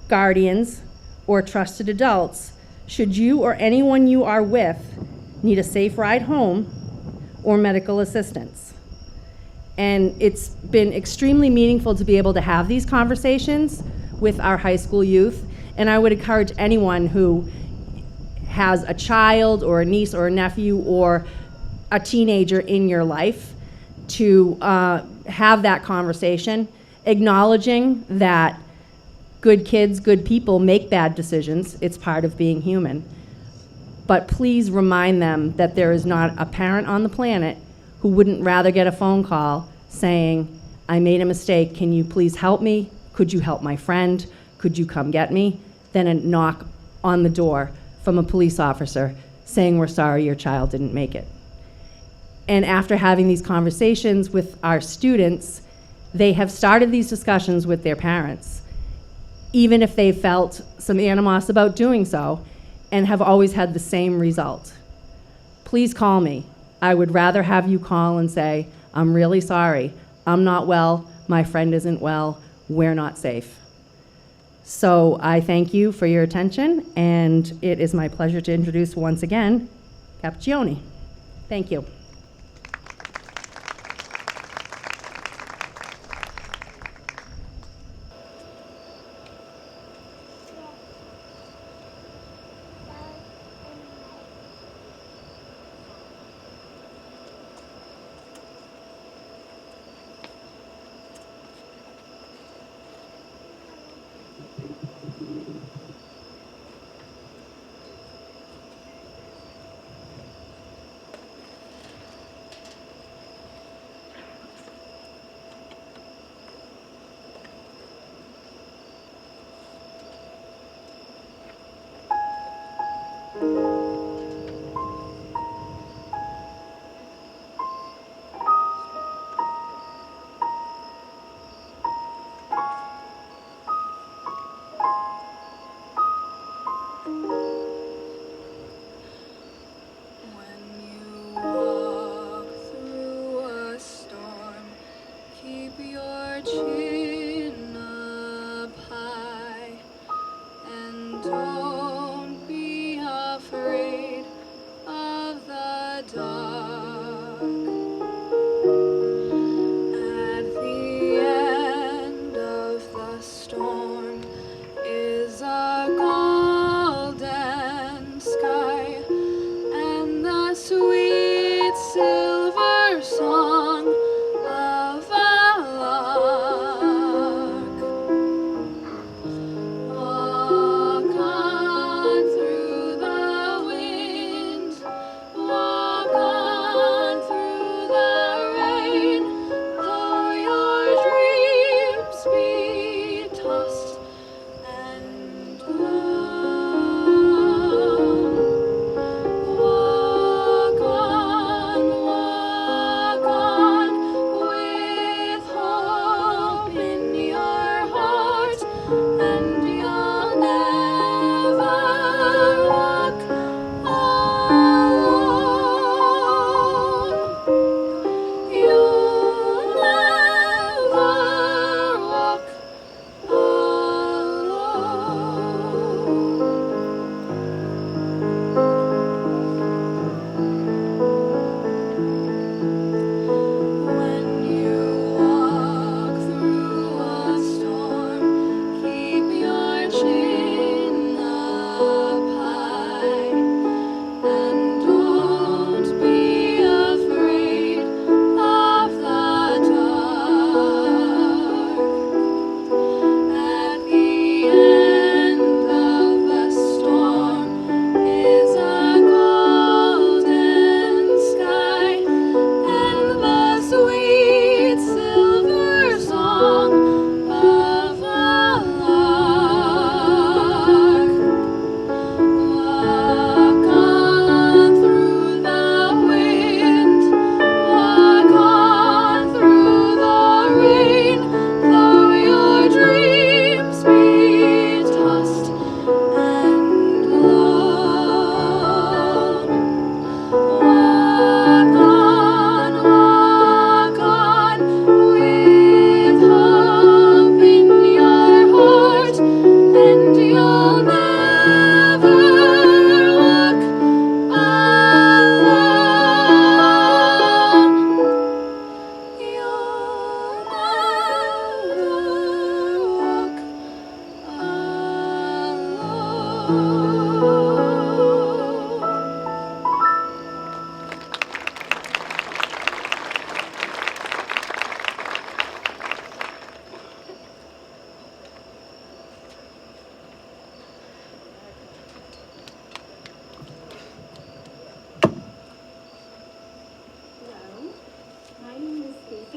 guardians, or trusted adults should you or anyone you are with need a safe ride home or medical assistance. And it's been extremely meaningful to be able to have these conversations with our high school youth, and I would encourage anyone who has a child or a niece or a nephew or a teenager in your life to have that conversation, acknowledging that good kids, good people make bad decisions. It's part of being human. But please remind them that there is not a parent on the planet who wouldn't rather get a phone call saying, I made a mistake, can you please help me? Could you help my friend? Could you come get me? Than a knock on the door from a police officer saying, we're sorry your child didn't make it. And after having these conversations with our students, they have started these discussions with their parents, even if they felt some animos about doing so, and have always had the same result. Please call me. I would rather have you call and say, I'm really sorry. I'm not well. My friend isn't well. We're not safe. So I thank you for your attention, and it is my pleasure to introduce once again, Cappuccioni. Thank you.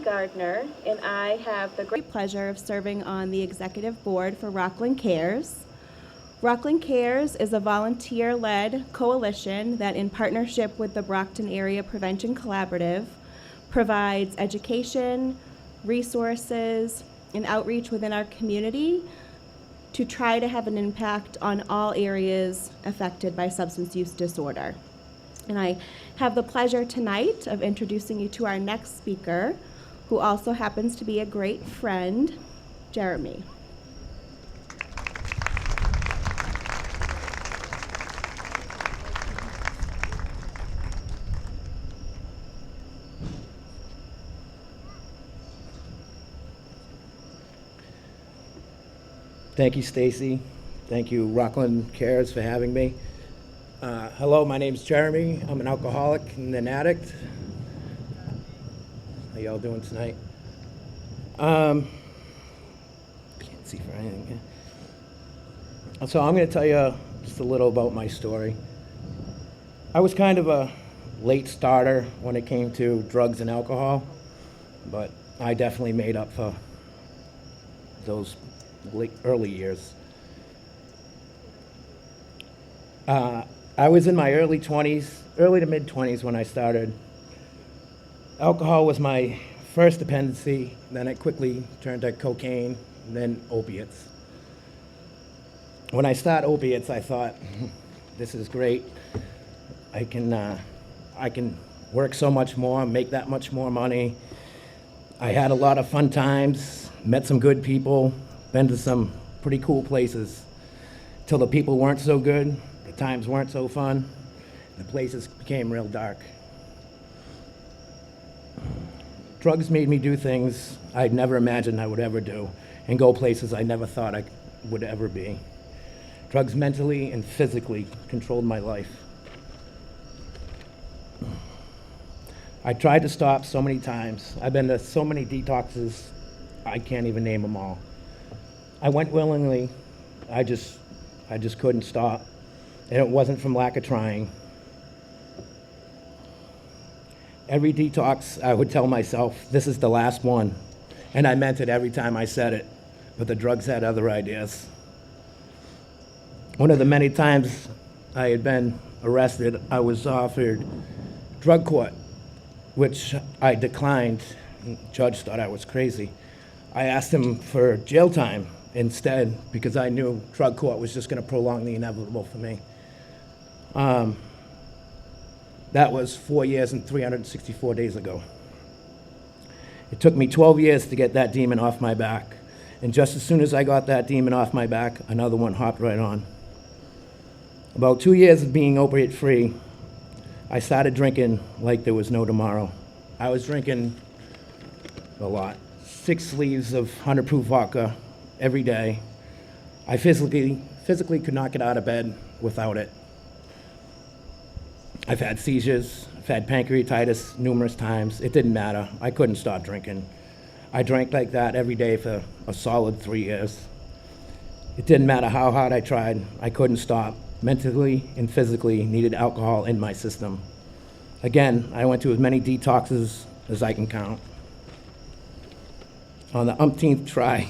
Gardner, and I have the great pleasure of serving on the executive board for Rockland Cares. Rockland Cares is a volunteer-led coalition that, in partnership with the Brockton Area Prevention Collaborative, provides education, resources, and outreach within our community to try to have an impact on all areas affected by substance use disorder. And I have the pleasure tonight of introducing you to our next speaker, who also happens to be a great friend, Jeremy. Thank you, Stacy. Thank you, Rockland Cares, for having me. Hello, my name's Jeremy. I'm an alcoholic and an addict. How y'all doing tonight? Can't see for anything. So I'm going to tell you just a little about my story. I was kind of a late starter when it came to drugs and alcohol, but I definitely made up for those early years. I was in my early to mid 20s when I started. Alcohol was my first dependency, then it quickly turned to cocaine, and then opiates. When I started opiates, I thought, this is great. I can work so much more, make that much more money. I had a lot of fun times, met some good people, been to some pretty cool places, till the people weren't so good, the times weren't so fun, the places became real dark. Drugs made me do things I'd never imagined I would ever do, and go places I never thought I would ever be. Drugs mentally and physically controlled my life. I tried to stop so many times. I've been to so many detoxes, I can't even name them all. I went willingly, I just couldn't stop, and it wasn't from lack of trying. Every detox, I would tell myself, this is the last one, and I meant it every time I said it, but the drugs had other ideas. One of the many times I had been arrested, I was offered drug court, which I declined. The judge thought I was crazy. I asked him for jail time instead because I knew drug court was just going to prolong the inevitable for me. That was 4 years and 364 days ago. It took me 12 years to get that demon off my back. And just as soon as I got that demon off my back, another one hopped right on. About 2 years of being opiate free, I started drinking like there was no tomorrow. I was drinking a lot. 6 sleeves of 100 proof vodka every day. I physically could not get out of bed without it. I've had seizures, I've had pancreatitis numerous times. It didn't matter. I couldn't stop drinking. I drank like that every day for a solid 3 years. It didn't matter how hard I tried. I couldn't stop. Mentally and physically needed alcohol in my system. Again, I went to as many detoxes as I can count. On the umpteenth try,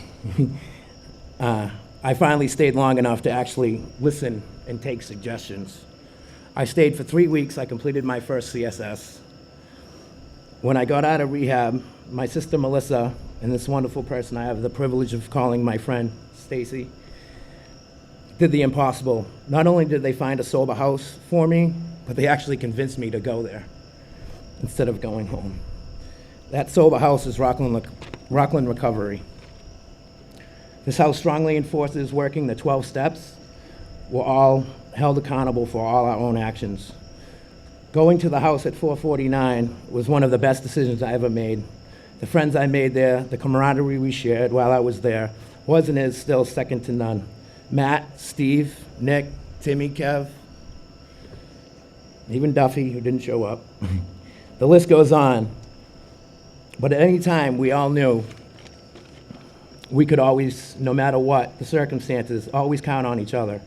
I finally stayed long enough to actually listen and take suggestions. I stayed for 3 weeks. I completed my first CSS. When I got out of rehab, my sister Melissa and this wonderful person I have the privilege of calling my friend Stacy did the impossible. Not only did they find a sober house for me, but they actually convinced me to go there instead of going home. That sober house is Rockland Recovery. This house strongly enforces working the 12 steps. We're all held accountable for all our own actions. Going to the house at 449 was one of the best decisions I ever made. The friends I made there, the camaraderie we shared while I was there, was and is still second to none. Matt, Steve, Nick, Timmy, Kev, even Duffy, who didn't show up. The list goes on. But at any time, we all knew we could always, no matter what the circumstances, always count on each other.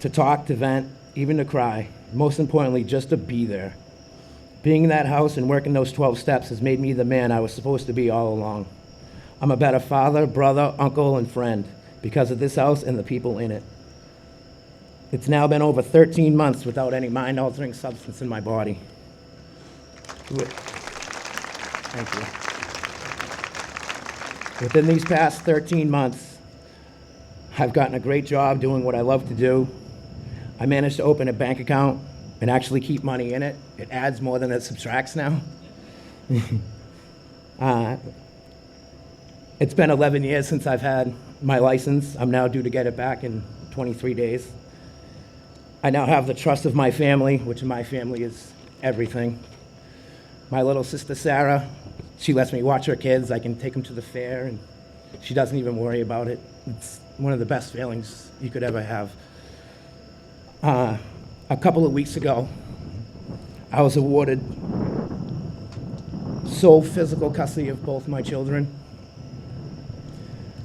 To talk, to vent, even to cry. Most importantly, just to be there. Being in that house and working those 12 steps has made me the man I was supposed to be all along. I'm a better father, brother, uncle, and friend because of this house and the people in it. It's now been over 13 months without any mind-altering substance in my body. Thank you. Within these past 13 months, I've gotten a great job doing what I love to do. I managed to open a bank account and actually keep money in it. It adds more than it subtracts now. It's been 11 years since I've had my license. I'm now due to get it back in 23 days. I now have the trust of my family, which in my family is everything. My little sister, Sarah, she lets me watch her kids. I can take them to the fair, and she doesn't even worry about it. It's one of the best feelings you could ever have. A couple of weeks ago, I was awarded sole physical custody of both my children.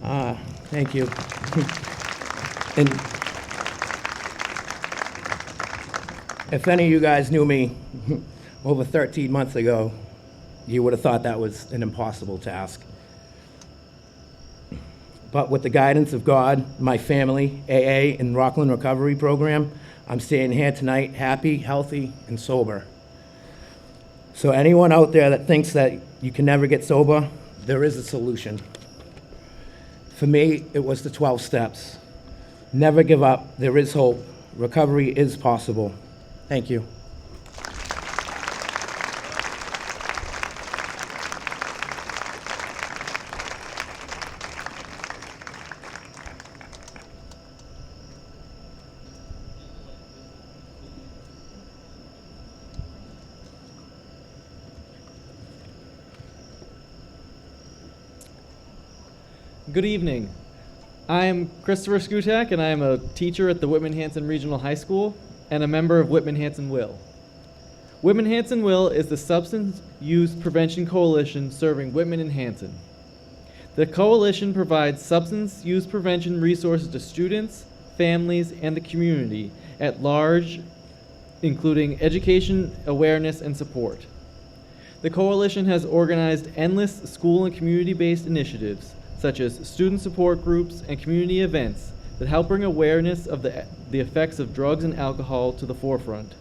Thank you. And if any of you guys knew me over 13 months ago, you would have thought that was an impossible task. But with the guidance of God, my family, AA, and Rockland Recovery Program, I'm staying here tonight happy, healthy, and sober. So anyone out there that thinks that you can never get sober, there is a solution. For me, it was the 12 steps. Never give up. There is hope. Recovery is possible. Thank you. Good evening. I'm Christopher Skutek, and I'm a teacher at the Whitman-Hanson Regional High School and a member of Whitman-Hanson-Will. Whitman-Hanson-Will is the Substance Use Prevention Coalition serving Whitman and Hanson. The coalition provides substance use prevention resources to students, families, and the community at large, including education, awareness, and support. The coalition has organized endless school and community-based initiatives such as student support groups and community events that help bring awareness of the effects of drugs and alcohol to the forefront.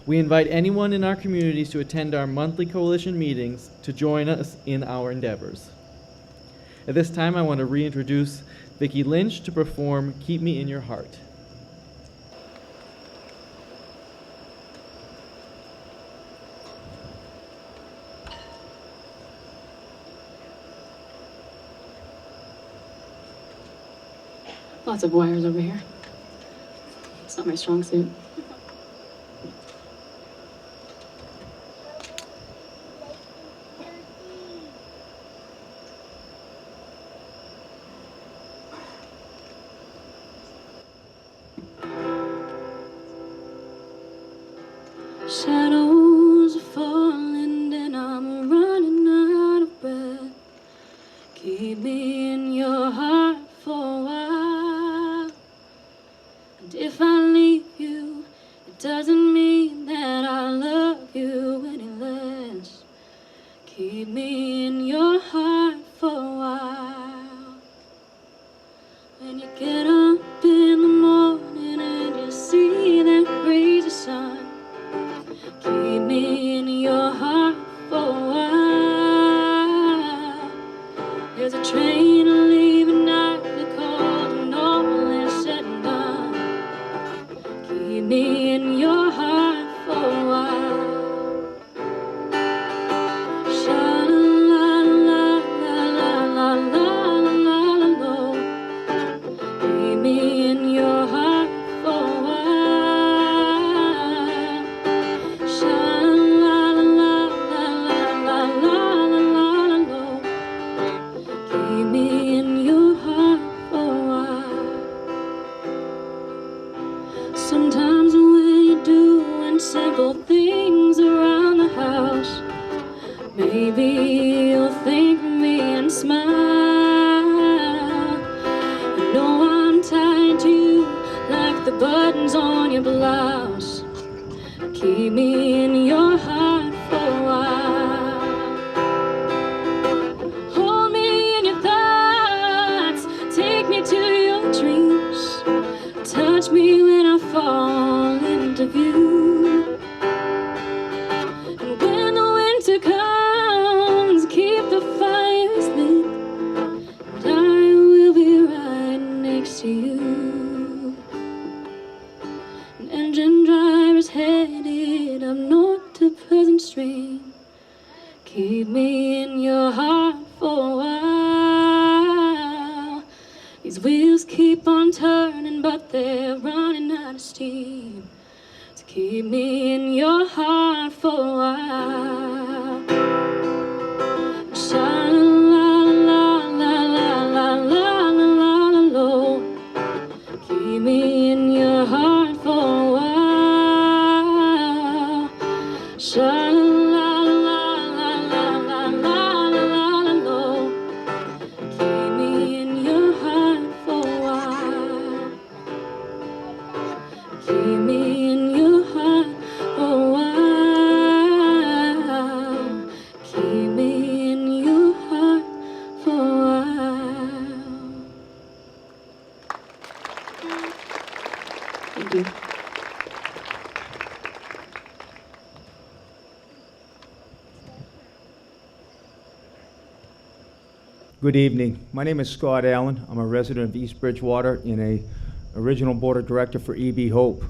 We invite anyone in our communities to attend our monthly coalition meetings to join us in our endeavors. At this time, I want to reintroduce Vicki Lynch to perform Keep Me in Your Heart. Lots of wires over here. It's not my strong suit. Shadows are falling and I'm running out of breath. Keep me in your heart for a while. And if I leave you, a pleasant stream. Keep me in your heart for a while. These wheels keep on turning, but they're running out of steam. So keep me in your heart for a while. Sha-la-la-la-la-la-la-la-la-la-la. Keep me in your heart for a while. Sha-la-la-la-la-la-la-la-la-la. Keep me in your heart for a while. Keep me in your heart for a while. Keep me in your heart for a while. Thank you. Good evening. My name is Scott Allen. I'm a resident of East Bridgewater and a original board of director for EB Hope.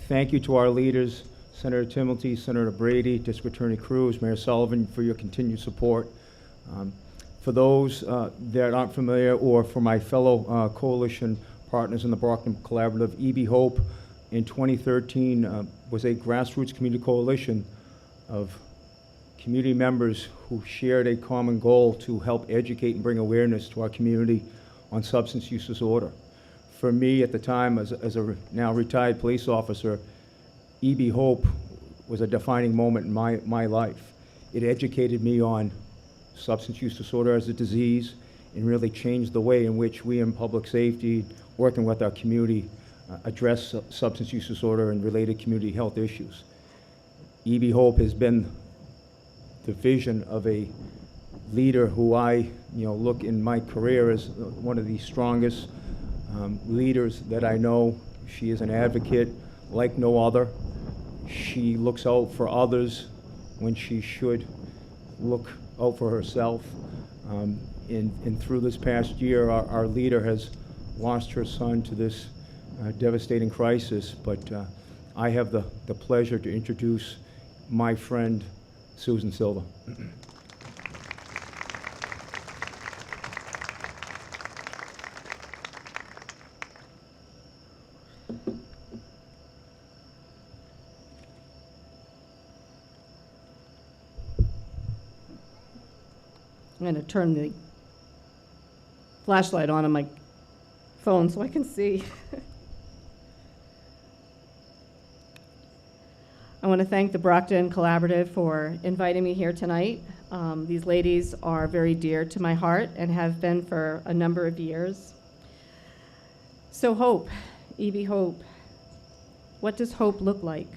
Thank you to our leaders, Senator Timilty, Senator Brady, District Attorney Cruz, Mayor Sullivan, for your continued support. For those that aren't familiar, or for my fellow coalition partners in the Brockton Collaborative, EB Hope in 2013 was a grassroots community coalition of community members who shared a common goal to help educate and bring awareness to our community on substance use disorder. For me at the time, as a now retired police officer, EB Hope was a defining moment in my life. It educated me on substance use disorder as a disease and really changed the way in which we in public safety, working with our community, address substance use disorder and related community health issues. EB Hope has been the vision of a leader who I look in my career as one of the strongest leaders that I know. She is an advocate like no other. She looks out for others when she should look out for herself. And through this past year, our leader has lost her son to this devastating crisis, but I have the pleasure to introduce my friend, Susan Silva. I'm going to turn the flashlight on my phone so I can see. I want to thank the Brockton Collaborative for inviting me here tonight. These ladies are very dear to my heart and have been for a number of years. So hope, EB Hope. What does hope look like?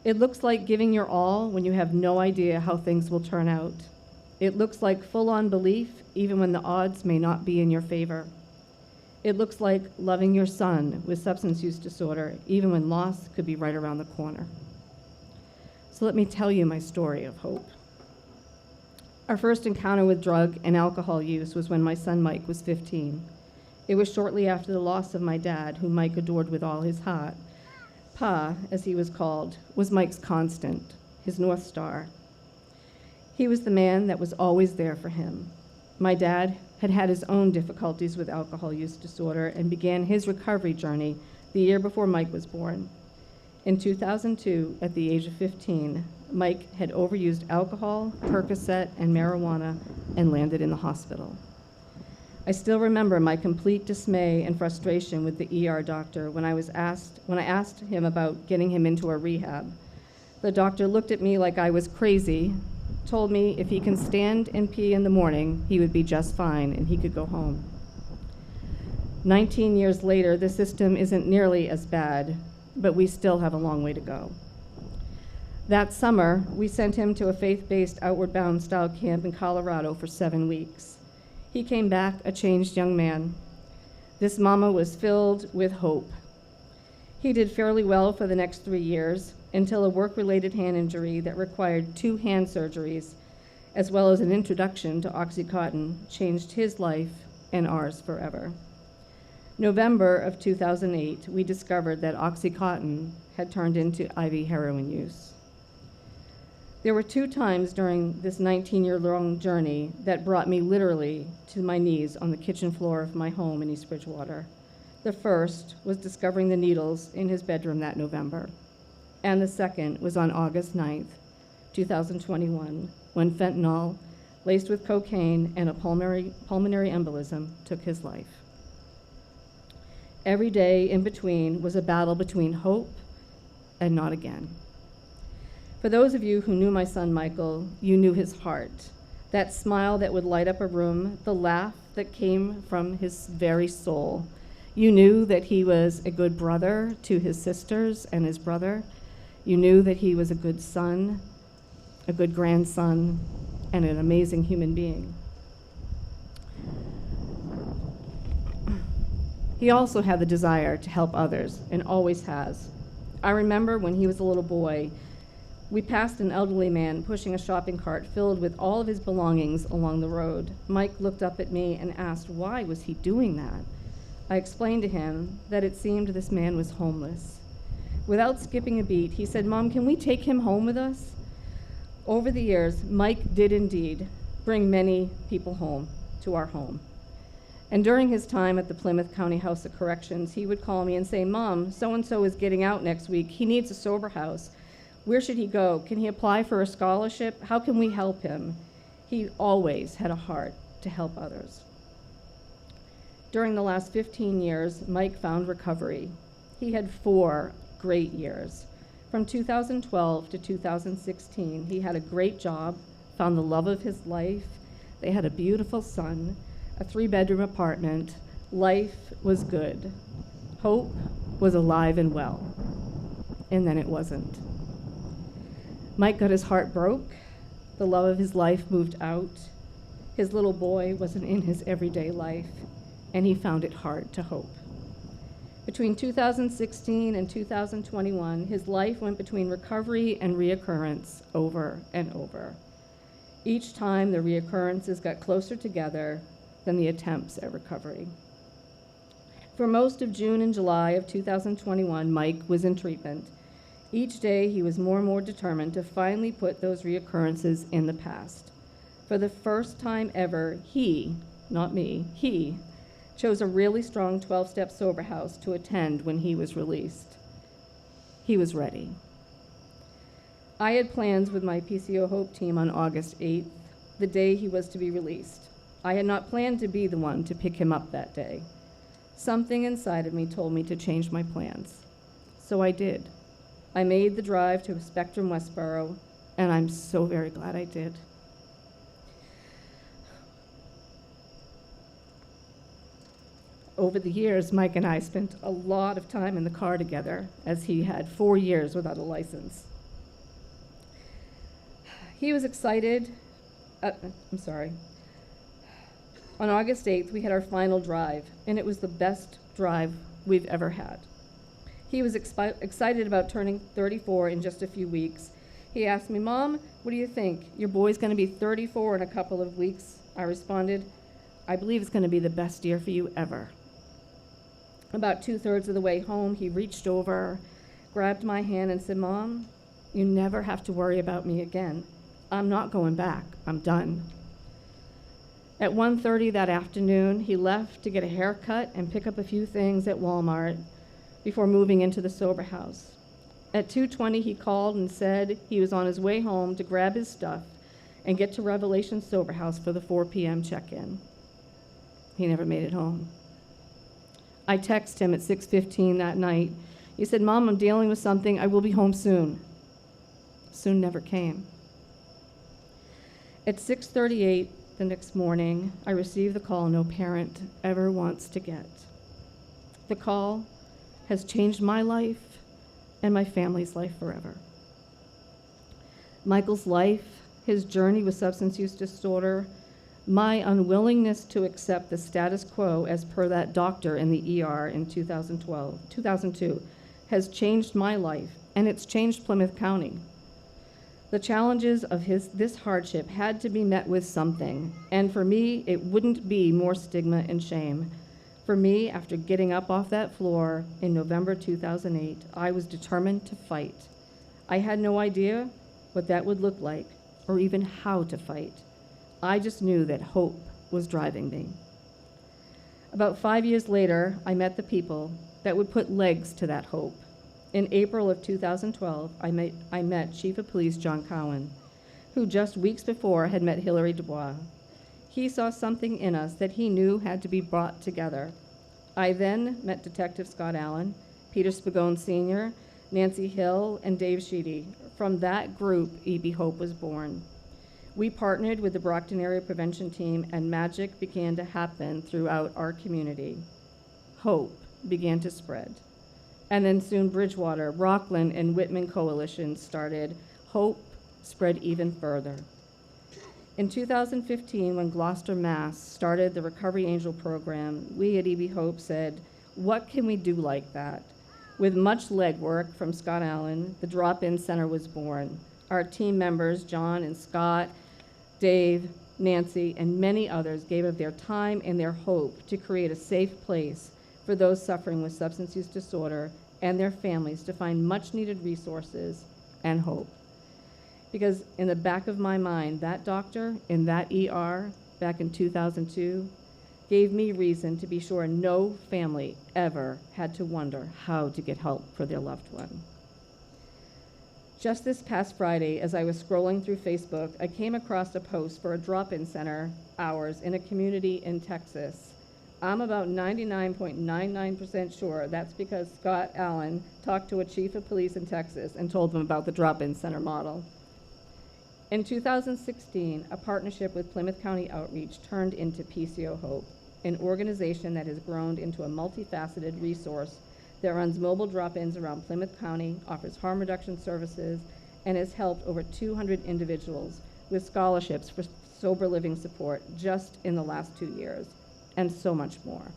It looks like giving your all when you have no idea how things will turn out. It looks like full-on belief even when the odds may not be in your favor. It looks like loving your son with substance use disorder, even when loss could be right around the corner. So let me tell you my story of hope. Our first encounter with drug and alcohol use was when my son Mike was 15. It was shortly after the loss of my dad, whom Mike adored with all his heart. Pa, as he was called, was Mike's constant, his North Star. He was the man that was always there for him. My dad had had his own difficulties with alcohol use disorder and began his recovery journey the year before Mike was born. In 2002, at the age of 15, Mike had overused alcohol, Percocet, and marijuana and landed in the hospital. I still remember my complete dismay and frustration with the ER doctor when I asked him about getting him into a rehab. The doctor looked at me like I was crazy, told me if he can stand and pee in the morning, he would be just fine and he could go home. 19 years later, the system isn't nearly as bad, but we still have a long way to go. That summer, we sent him to a faith-based Outward Bound style camp in Colorado for 7 weeks. He came back a changed young man. This mama was filled with hope. He did fairly well for the next 3 years, until a work-related hand injury that required 2 hand surgeries, as well as an introduction to OxyContin, changed his life and ours forever. November of 2008, we discovered that OxyContin had turned into IV heroin use. There were 2 times during this 19-year-long journey that brought me literally to my knees on the kitchen floor of my home in East Bridgewater. The first was discovering the needles in his bedroom that November, and the second was on August 9th, 2021, when fentanyl, laced with cocaine and a pulmonary embolism, took his life. Every day in between was a battle between hope and not again. For those of you who knew my son Michael, you knew his heart, that smile that would light up a room, the laugh that came from his very soul. You knew that he was a good brother to his sisters and his brother. You knew that he was a good son, a good grandson, and an amazing human being. He also had the desire to help others, and always has. I remember when he was a little boy, we passed an elderly man pushing a shopping cart filled with all of his belongings along the road. Mike looked up at me and asked why was he doing that. I explained to him that it seemed this man was homeless. Without skipping a beat, he said, "Mom, can we take him home with us?" Over the years, Mike did indeed bring many people home to our home. And during his time at the Plymouth County House of Corrections, he would call me and say, "Mom, so-and-so is getting out next week. He needs a sober house. Where should he go? Can he apply for a scholarship? How can we help him?" He always had a heart to help others. During the last 15 years, Mike found recovery. He had 4 great years. From 2012 to 2016, he had a great job, found the love of his life. They had a beautiful son, a 3-bedroom apartment. Life was good. Hope was alive and well. And then it wasn't. Mike got his heart broke. The love of his life moved out. His little boy wasn't in his everyday life, and he found it hard to hope. Between 2016 and 2021, his life went between recovery and reoccurrence over and over. Each time, the reoccurrences got closer together than the attempts at recovery. For most of June and July of 2021, Mike was in treatment. Each day, he was more and more determined to finally put those reoccurrences in the past. For the first time ever, he, not me, he chose a really strong 12-step sober house to attend when he was released. He was ready. I had plans with my PCO Hope team on August 8th, the day he was to be released. I had not planned to be the one to pick him up that day. Something inside of me told me to change my plans. So I did. I made the drive to Spectrum Westboro, and I'm so very glad I did. Over the years, Mike and I spent a lot of time in the car together, as he had 4 years without a license. He was excited. On August 8th, we had our final drive, and it was the best drive we've ever had. He was excited about turning 34 in just a few weeks. He asked me, "Mom, what do you think? Your boy's going to be 34 in a couple of weeks." I responded, "I believe it's going to be the best year for you ever." About 2/3 of the way home, he reached over, grabbed my hand, and said, "Mom, you never have to worry about me again. I'm not going back. I'm done." At 1:30 that afternoon, he left to get a haircut and pick up a few things at Walmart before moving into the sober house. At 2:20, he called and said he was on his way home to grab his stuff and get to Revelation Sober House for the 4 p.m. check-in. He never made it home. I texted him at 6:15 that night. He said, "Mom, I'm dealing with something. I will be home soon." Soon never came. At 6:38 the next morning, I received the call no parent ever wants to get. The call has changed my life and my family's life forever. Michael's life, his journey with substance use disorder, my unwillingness to accept the status quo as per that doctor in the ER in 2002 has changed my life, and it's changed Plymouth County. The challenges of this hardship had to be met with something, and for me, it wouldn't be more stigma and shame. For me, after getting up off that floor in November 2008, I was determined to fight. I had no idea what that would look like or even how to fight. I just knew that hope was driving me. About 5 years later, I met the people that would put legs to that hope. In April of 2012, I met Chief of Police John Cowan, who just weeks before had met Hilary Dubois. He saw something in us that he knew had to be brought together. I then met Detective Scott Allen, Peter Spagone Sr., Nancy Hill, and Dave Sheedy. From that group, EB Hope was born. We partnered with the Brockton Area Prevention Team, and magic began to happen throughout our community. Hope began to spread. And then soon Bridgewater, Rockland, and Whitman coalitions started. Hope spread even further. In 2015, when Gloucester, Mass. Started the Recovery Angel program, we at EB Hope said, what can we do like that? With much legwork from Scott Allen, the drop-in center was born. Our team members, John and Scott, Dave, Nancy, and many others gave of their time and their hope to create a safe place for those suffering with substance use disorder and their families to find much-needed resources and hope. Because in the back of my mind, that doctor in that ER back in 2002 gave me reason to be sure no family ever had to wonder how to get help for their loved one. Just this past Friday, as I was scrolling through Facebook, I came across a post for a drop-in center hours in a community in Texas. I'm about 99.99% sure that's because Scott Allen talked to a chief of police in Texas and told them about the drop-in center model. In 2016, a partnership with Plymouth County Outreach turned into PCO Hope, an organization that has grown into a multifaceted resource that runs mobile drop-ins around Plymouth County, offers harm reduction services, and has helped over 200 individuals with scholarships for sober living support just in the last 2 years, and so much more.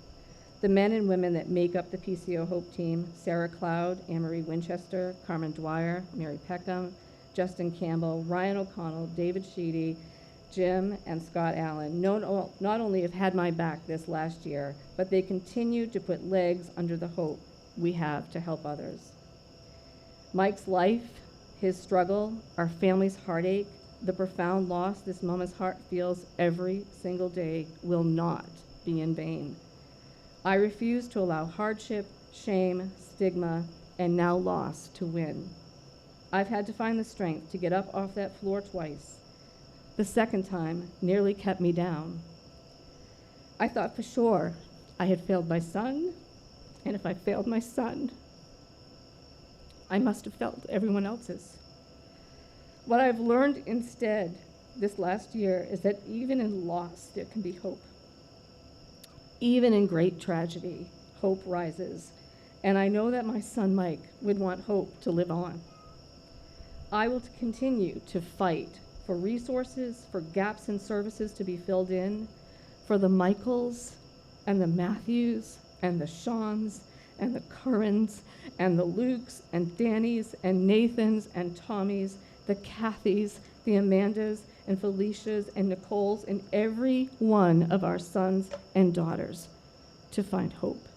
The men and women that make up the PCO Hope team, Sarah Cloud, Anne-Marie Winchester, Carmen Dwyer, Mary Peckham, Justin Campbell, Ryan O'Connell, David Sheedy, Jim, and Scott Allen, not only have had my back this last year, but they continue to put legs under the hope we have to help others. Mike's life, his struggle, our family's heartache, the profound loss this mama's heart feels every single day will not be in vain. I refuse to allow hardship, shame, stigma, and now loss to win. I've had to find the strength to get up off that floor twice. The second time nearly kept me down. I thought for sure I had failed my son, and if I failed my son, I must have failed everyone else's. What I've learned instead this last year is that even in loss, there can be hope. Even in great tragedy, hope rises. And I know that my son Mike would want hope to live on. I will continue to fight for resources, for gaps in services to be filled in, for the Michaels and the Matthews and the Shawns and the Currans and the Lukes and Dannys and Nathans and Tommys, the Kathys, the Amandas and Felicias and Nicoles, and every one of our sons and daughters to find hope.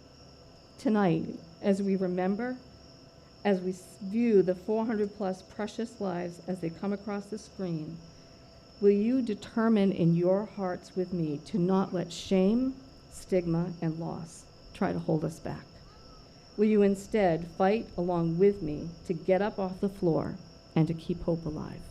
Tonight, as we remember, as we view the 400 plus precious lives as they come across the screen, will you determine in your hearts with me to not let shame, stigma, and loss try to hold us back? Will you instead fight along with me to get up off the floor and to keep hope alive?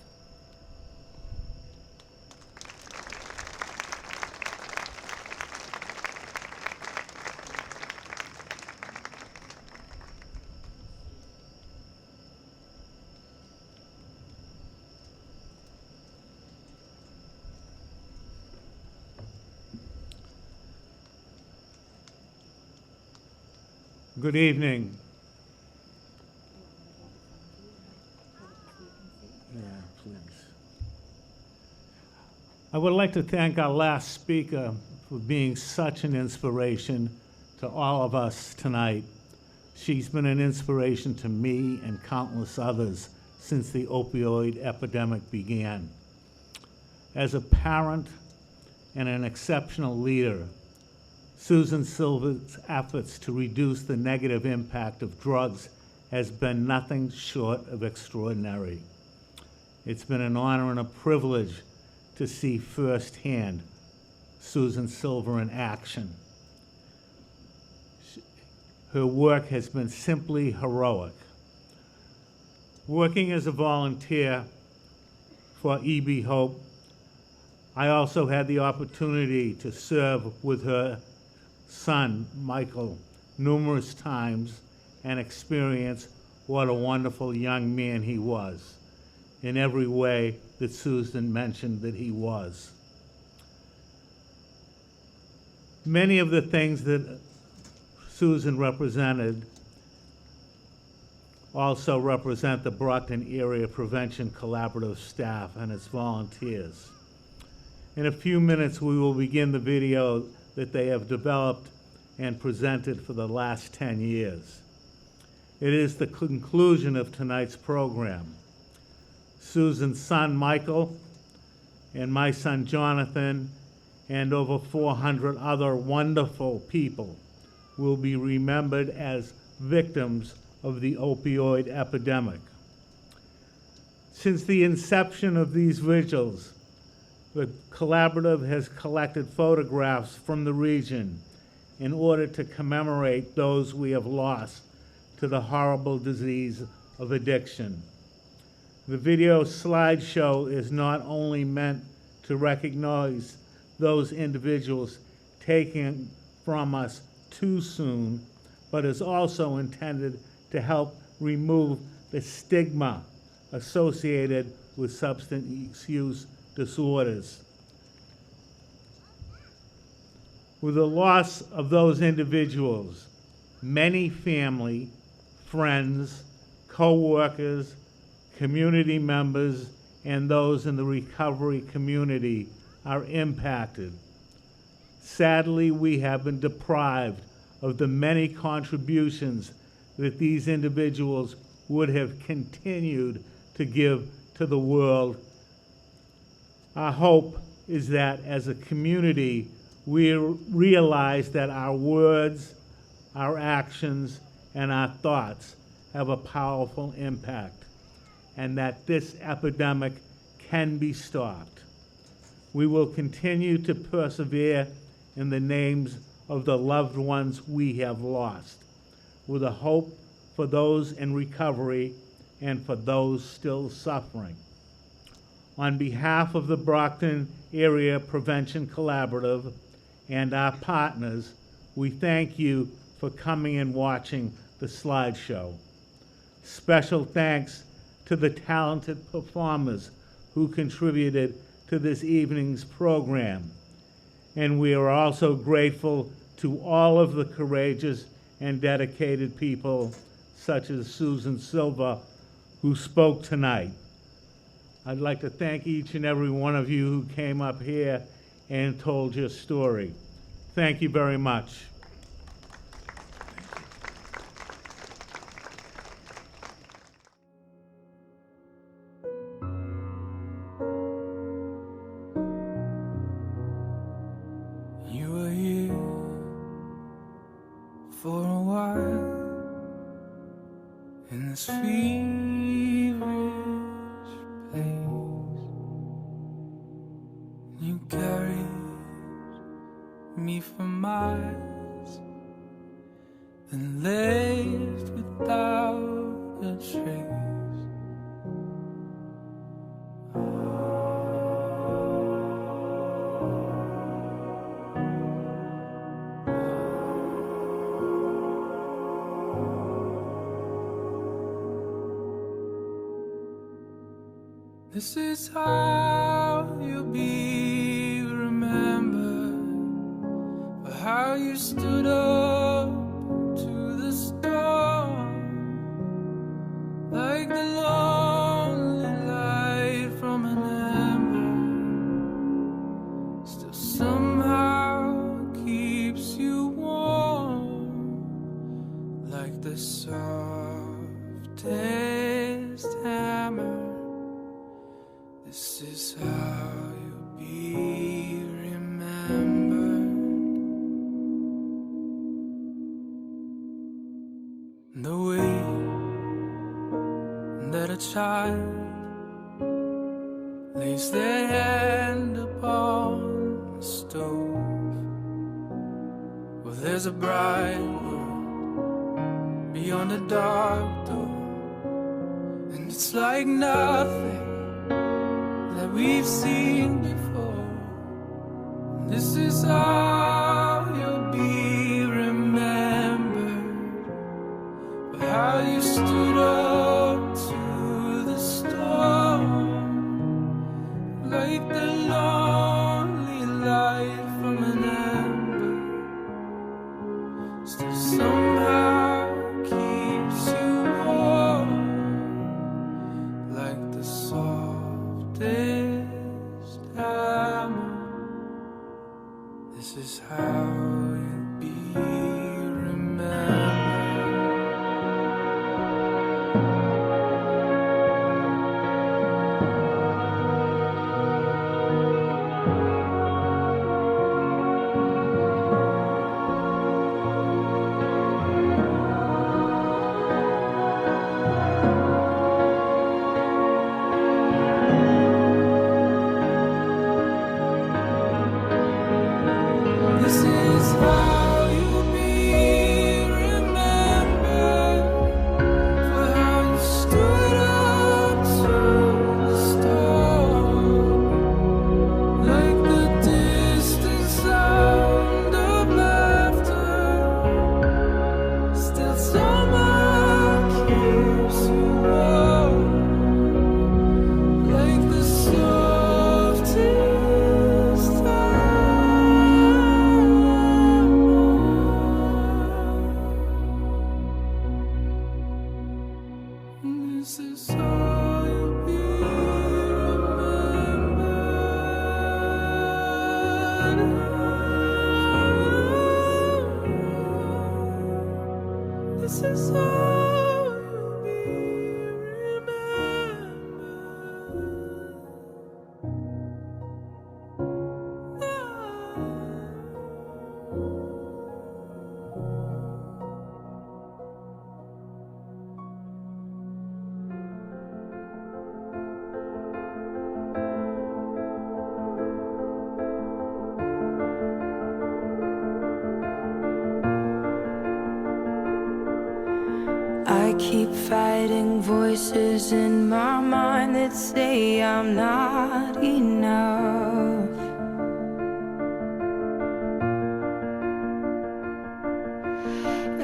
Good evening. Yeah, please. I would like to thank our last speaker for being such an inspiration to all of us tonight. She's been an inspiration to me and countless others since the opioid epidemic began. As a parent and an exceptional leader, Susan Silver's efforts to reduce the negative impact of drugs has been nothing short of extraordinary. It's been an honor and a privilege to see firsthand Susan Silver in action. Her work has been simply heroic. Working as a volunteer for EB Hope, I also had the opportunity to serve with her son, Michael, numerous times and experience what a wonderful young man he was in every way that Susan mentioned that he was. Many of the things that Susan represented also represent the Brockton Area Prevention Collaborative staff and its volunteers. In a few minutes, we will begin the video that they have developed and presented for the last 10 years. It is the conclusion of tonight's program. Susan's son, Michael, and my son, Jonathan, and over 400 other wonderful people will be remembered as victims of the opioid epidemic. Since the inception of these vigils, the collaborative has collected photographs from the region in order to commemorate those we have lost to the horrible disease of addiction. The video slideshow is not only meant to recognize those individuals taken from us too soon, but is also intended to help remove the stigma associated with substance use disorders. With the loss of those individuals, many family, friends, co-workers, community members, and those in the recovery community are impacted. Sadly, we have been deprived of the many contributions that these individuals would have continued to give to the world. Our hope is that as a community, we realize that our words, our actions, and our thoughts have a powerful impact, and that this epidemic can be stopped. We will continue to persevere in the names of the loved ones we have lost, with a hope for those in recovery and for those still suffering. On behalf of the Brockton Area Prevention Collaborative and our partners, we thank you for coming and watching the slideshow. Special thanks to the talented performers who contributed to this evening's program. And we are also grateful to all of the courageous and dedicated people, such as Susan Silva, who spoke tonight. I'd like to thank each and every one of you who came up here and told your story. Thank you very much. You were here for a while in this feverish place. You carried me for miles and left without a trace. This is how you'll be remembered, for how you stood up to the storm, like the lonely light from an ember, still somehow keeps you warm, like the softest hammer. This is how you'll be remembered. child lays their hand upon the stove. Well, there's a bright world beyond the dark door, and it's like nothing that we've seen before. This is how you'll be remembered, for how you stood up to the storm, like the lonely light from an ember, still somehow keeps you warm, like the softest hammer. This is how you'll be remembered. This is how you'll be remembered, for how you stood up to the storm, like the distant sound of laughter, still somehow keeps you warm, like the softest This is how you'll be remembered. This is how you'll be remembered. I keep fighting voices in my mind that say I'm not enough.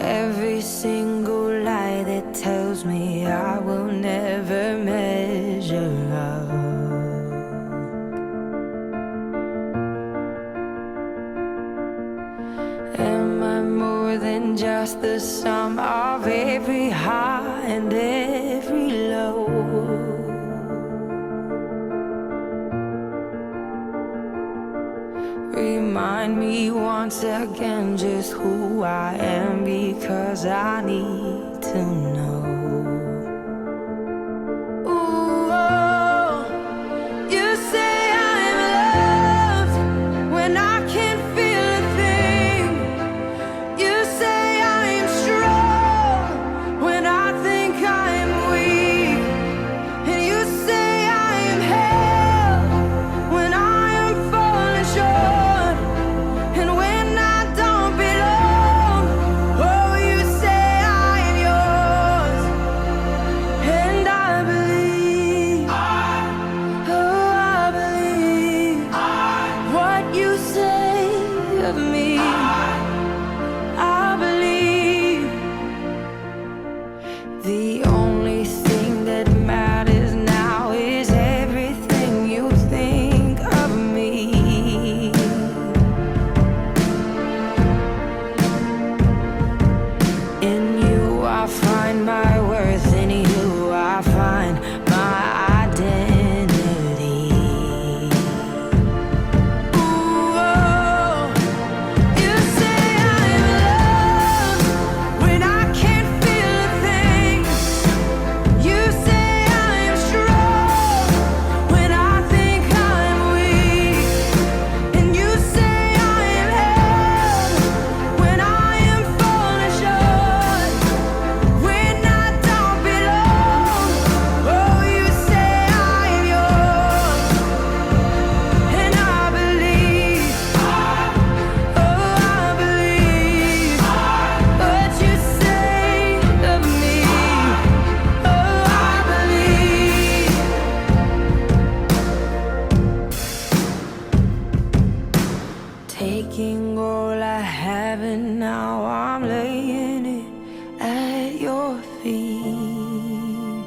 Every single lie that tells me I will never measure up. Am I more than just the sum of every high and every low? Remind me once again just who I am, because I need to know. Ooh, oh, you say I'm loved when I can't feel a thing. You say I am strong when I think I am weak. And you say I am held when I am falling short. And when I don't belong, oh, you say I am yours. taking all I have and now I'm laying it at your feet.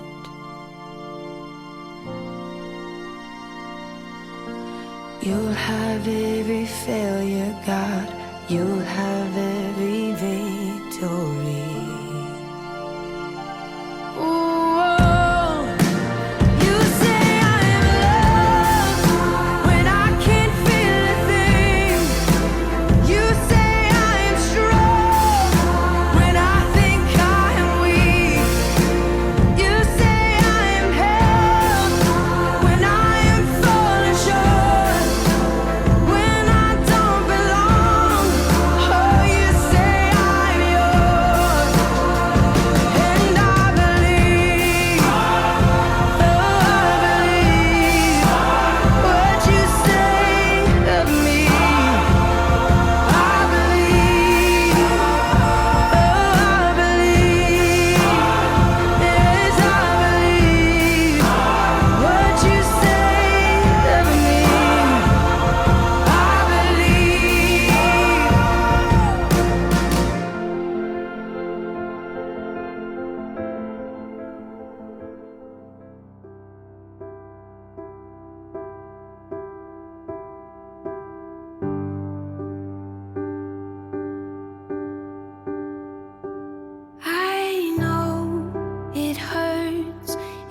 You'll have every failure, God. You'll have every victory.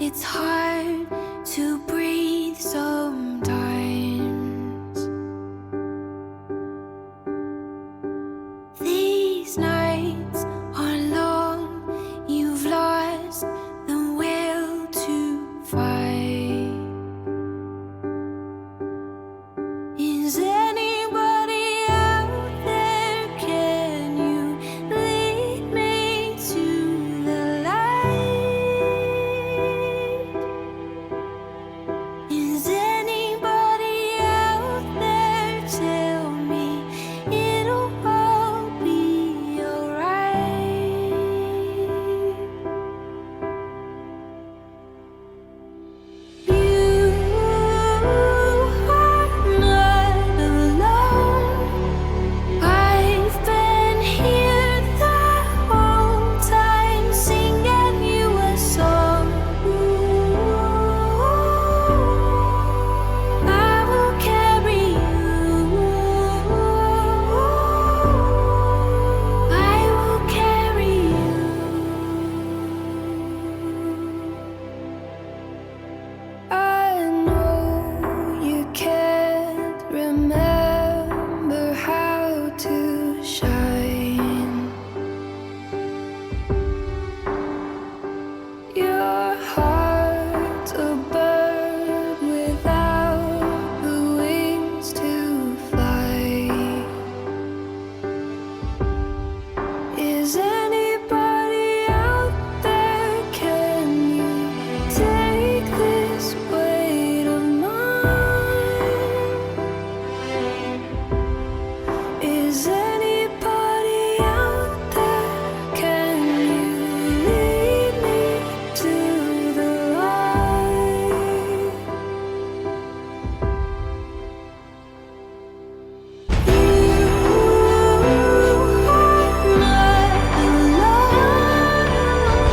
It's hard to breathe sometimes. These nights are long, you've lost the will to fight. Is anybody out there? Can you lead me to the light? Is anybody out there? Tell me it'll all be alright. You are not alone. I've been here the whole time, singing you a song. I will carry you. I will carry you. I know you can't remember how to shine. Your heart's a bird without the wings to fly. Is anybody out there? Can you take this weight of mine? Is anybody out there? Can you lead me to the light?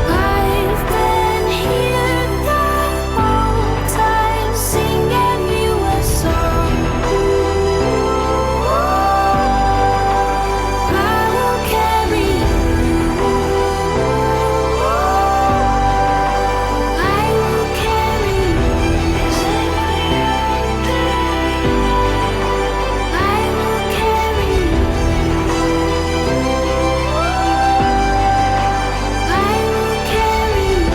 I've been here the whole time, singing you a song. I will carry you. I will carry you. Is anybody out there? I will carry you. I will carry you.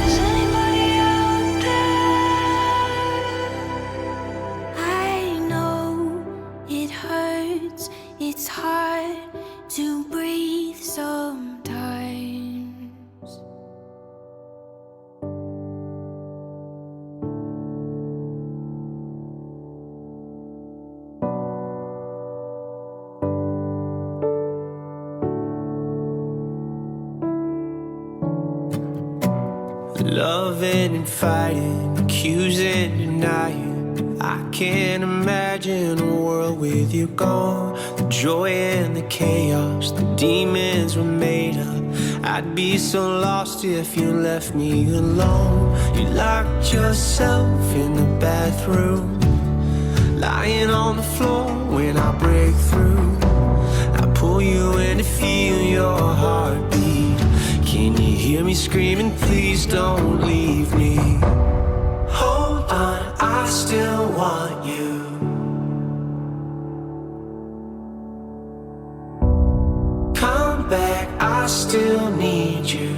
Is anybody out there? I know it hurts, it's hard to breathe sometimes. Loving and fighting, accusing, denying. I can't imagine a world with you gone. The joy in the chaos the demons were made of. I'd be so lost if you left me alone. You locked yourself in the bathroom, lying on the floor when I break through. I pull you in to feel your heartbeat. Can you hear me screaming, please don't leave me? Hold on, I still want you. Come back, I still need you.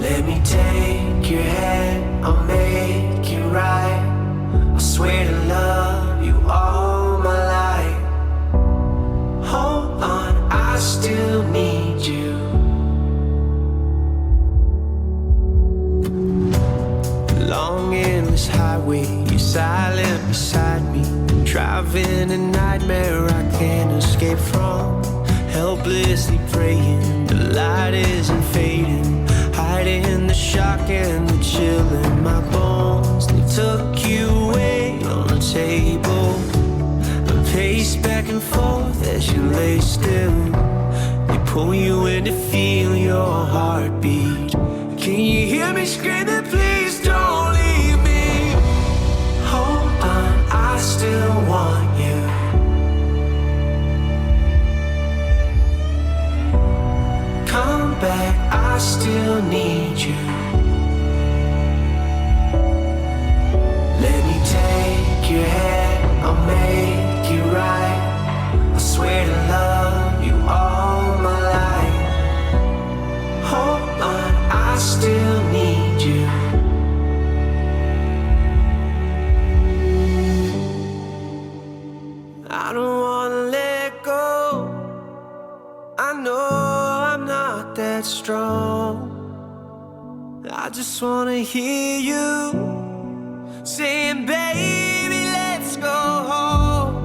Let me take your hand, I'll make it right. I swear to love you all my life. Hold on, I still need you. Long endless highway, you're silent beside me. Driving a nightmare I can't escape from. Helplessly praying, the light isn't fading. Hiding the shock and the chill in my bones. They took you away on the table. I pace back and forth as you lay still. They pull you in to feel your heartbeat. Can you hear me screaming, please don't leave me? Hold on, I still want you. Come back, I still need you. Let me take your hand, I'll make it right. I swear to love you all my life. Hold on, I still need you. I don't wanna let go. I know I'm not that strong. I just wanna hear you saying, baby, let's go home.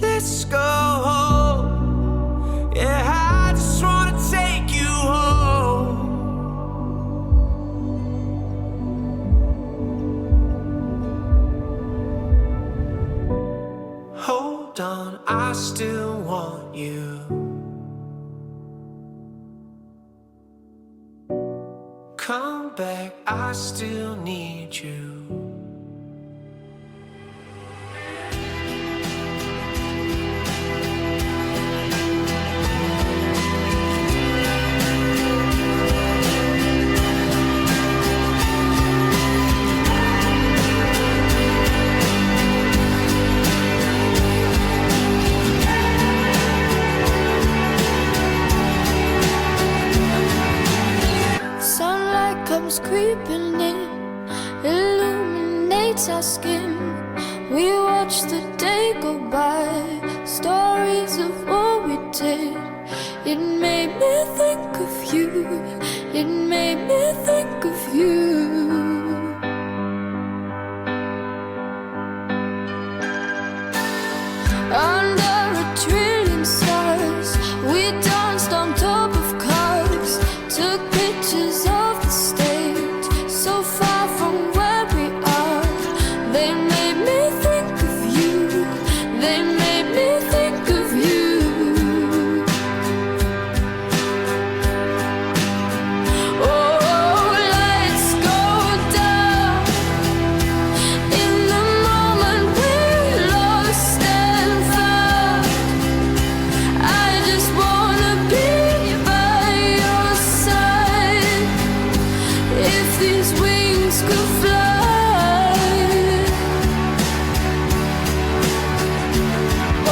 Let's go home. Yeah, I just wanna take you home. Hold on, I still want you. Come back, I still need you. Sunlight comes creeping in, illuminates our skin. We watch the day go by, stories of what we did. It made me think of you, it made me think of you. Under a trillion stars, we danced on top of cars, took pictures of the stage, so far from where we are. They made me think of you, they made me think of you. Oh, lights go down in the moment we're lost and found. I just wanna be by your side. If these wings could fly,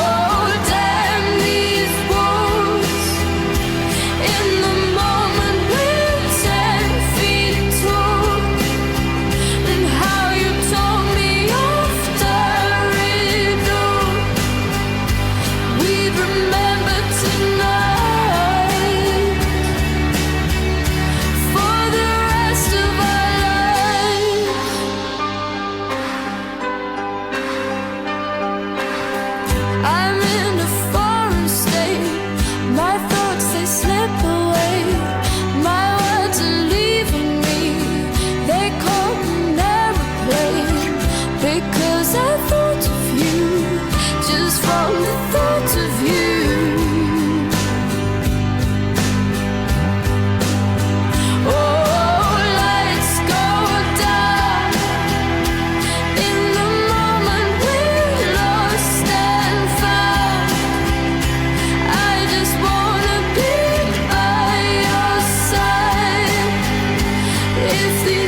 oh damn these walls. In the moment we're 10 feet tall, and how you told me off the riddle. We'd remember tonight for the rest of our lives.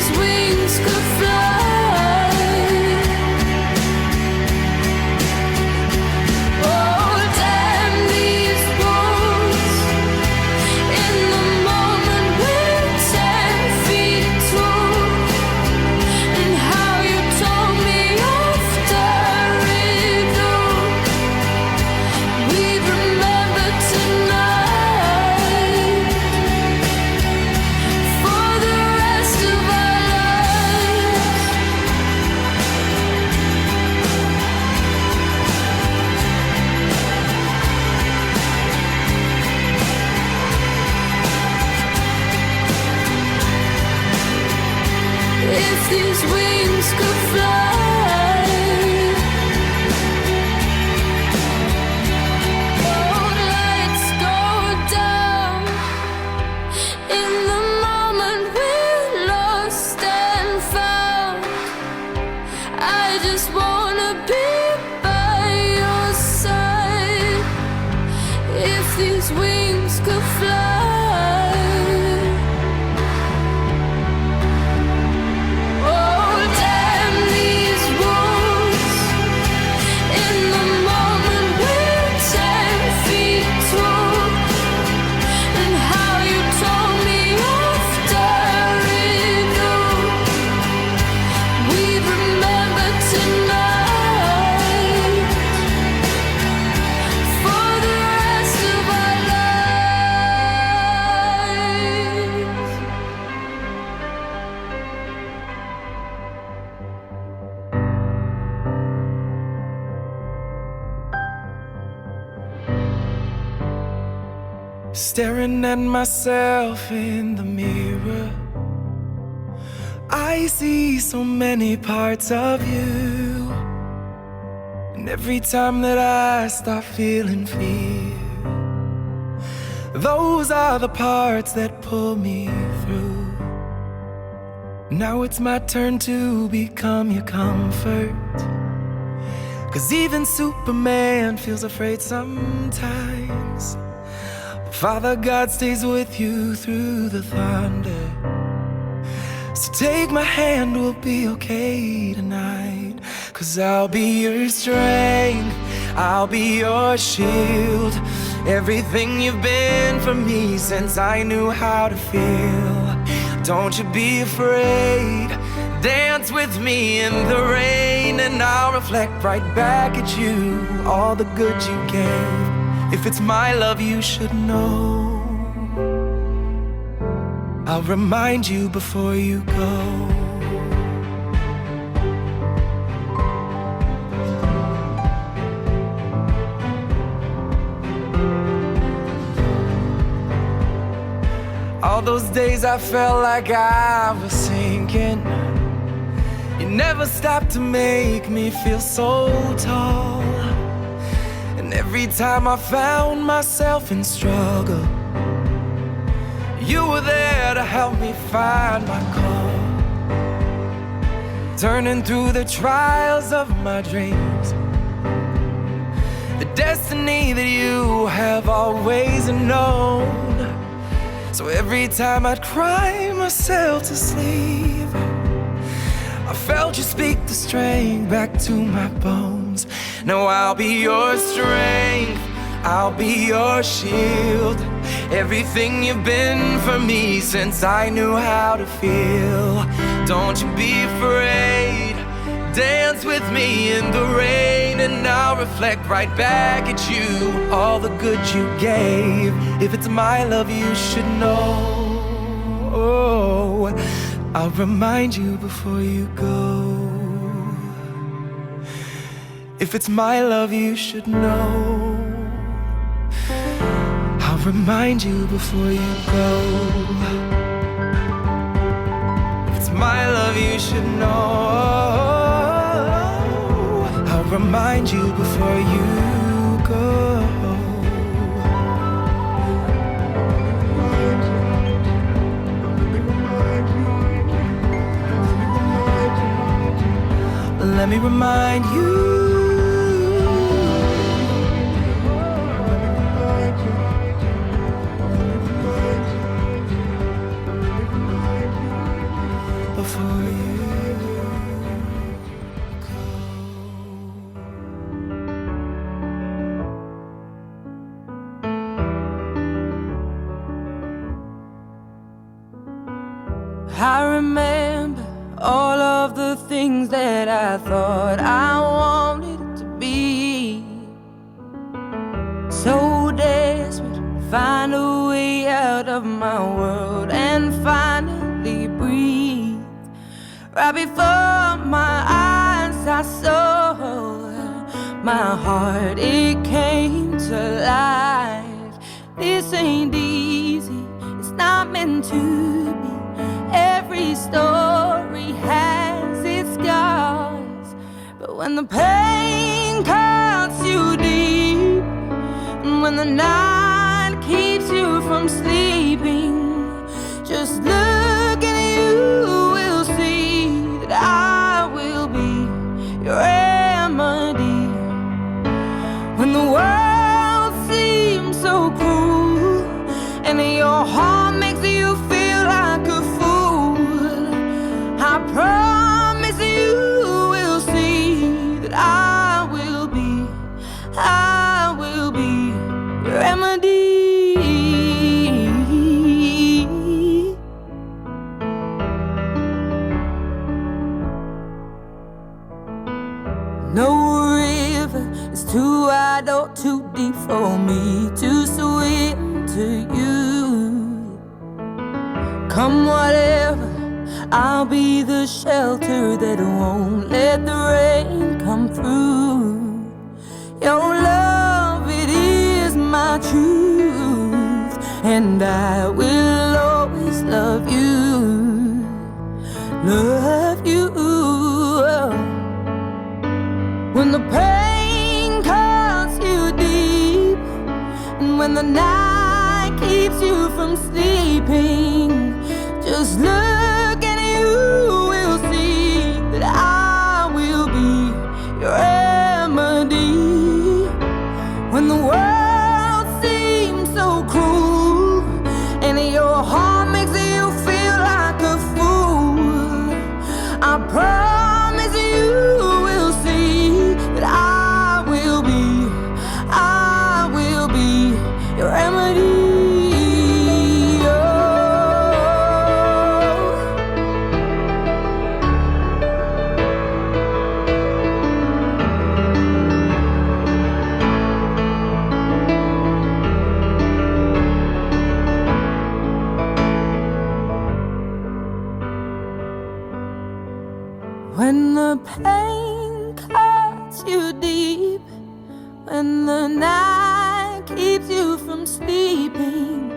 these wings could fly, oh damn these walls. In the moment we're 10 feet tall, and how you told me after it all. We remember tonight for the rest of our lives. If these wings could fly, oh, lights go down. In the moment we're lost and found, I just wanna be by your side. If these wings could fly, oh damn these walls. In the moment we're 10 feet tall, and how you told me after it all. We remember tonight for the rest of our lives. Staring at myself in the mirror, I see so many parts of you. And every time that I start feeling fear, those are the parts that pull me through. Now it's my turn to become your comfort, 'cause even Superman feels afraid sometimes. Father God stays with you through the thunder. So take my hand, we'll be okay tonight. 'Cause I'll be your strength, I'll be your shield. Everything you've been for me since I knew how to feel. Don't you be afraid, dance with me in the rain, and I'll reflect right back at you all the good you gave. If it's my love you should know, I'll remind you before you go. All those days I felt like I was sinking, you never stopped to make me feel so tall. Every time I found myself in struggle, you were there to help me find my call. Turning through the trials of my dreams, the destiny that you have always known. So every time I'd cry myself to sleep, I felt you speak the strength back to my bones. Now I'll be your strength, I'll be your shield. Everything you've been for me since I knew how to feel. Don't you be afraid, dance with me in the rain, and I'll reflect right back at you all the good you gave. If it's my love you should know, I'll remind you before you go. If it's my love you should know, I'll remind you before you go. If it's my love you should know, I'll remind you before you go. Let me remind you. Before I remember all of the things that I thought I wanted it to be. So desperate to find a way out of my world and finally breathe. Right before my eyes I saw my heart, it came to life. This ain't easy, it's not meant to be. Every story has its scars, but when the pain cuts you deep, and when the night keeps you from sleeping, just look and you will see that I will be your remedy. When the world seems so cruel and your heart makes you feel like a fool, I promise you will see that I will be your remedy. No river is too wide or too deep for me to swim to you. Come whatever, I'll be the shelter that won't let the rain come through. Your love, it is my truth, and I will always love you. Love you. When the pain cuts you deep, and when the night keeps you from sleeping, just look and you will see that I will be your remedy. When the world seems so cruel and your heart makes you feel like a fool, I promise you will see that I will be your remedy. When the pain cuts you deep, when the night keeps you from sleeping,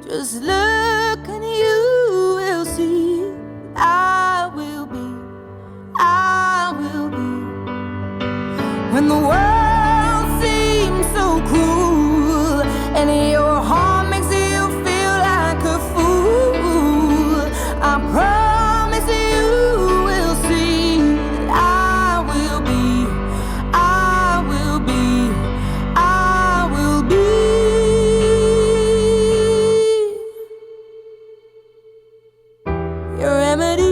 just look and you will see I will be. When the world seems so cruel and your heart makes you feel like a fool, I promise you will see that I will be your remedy.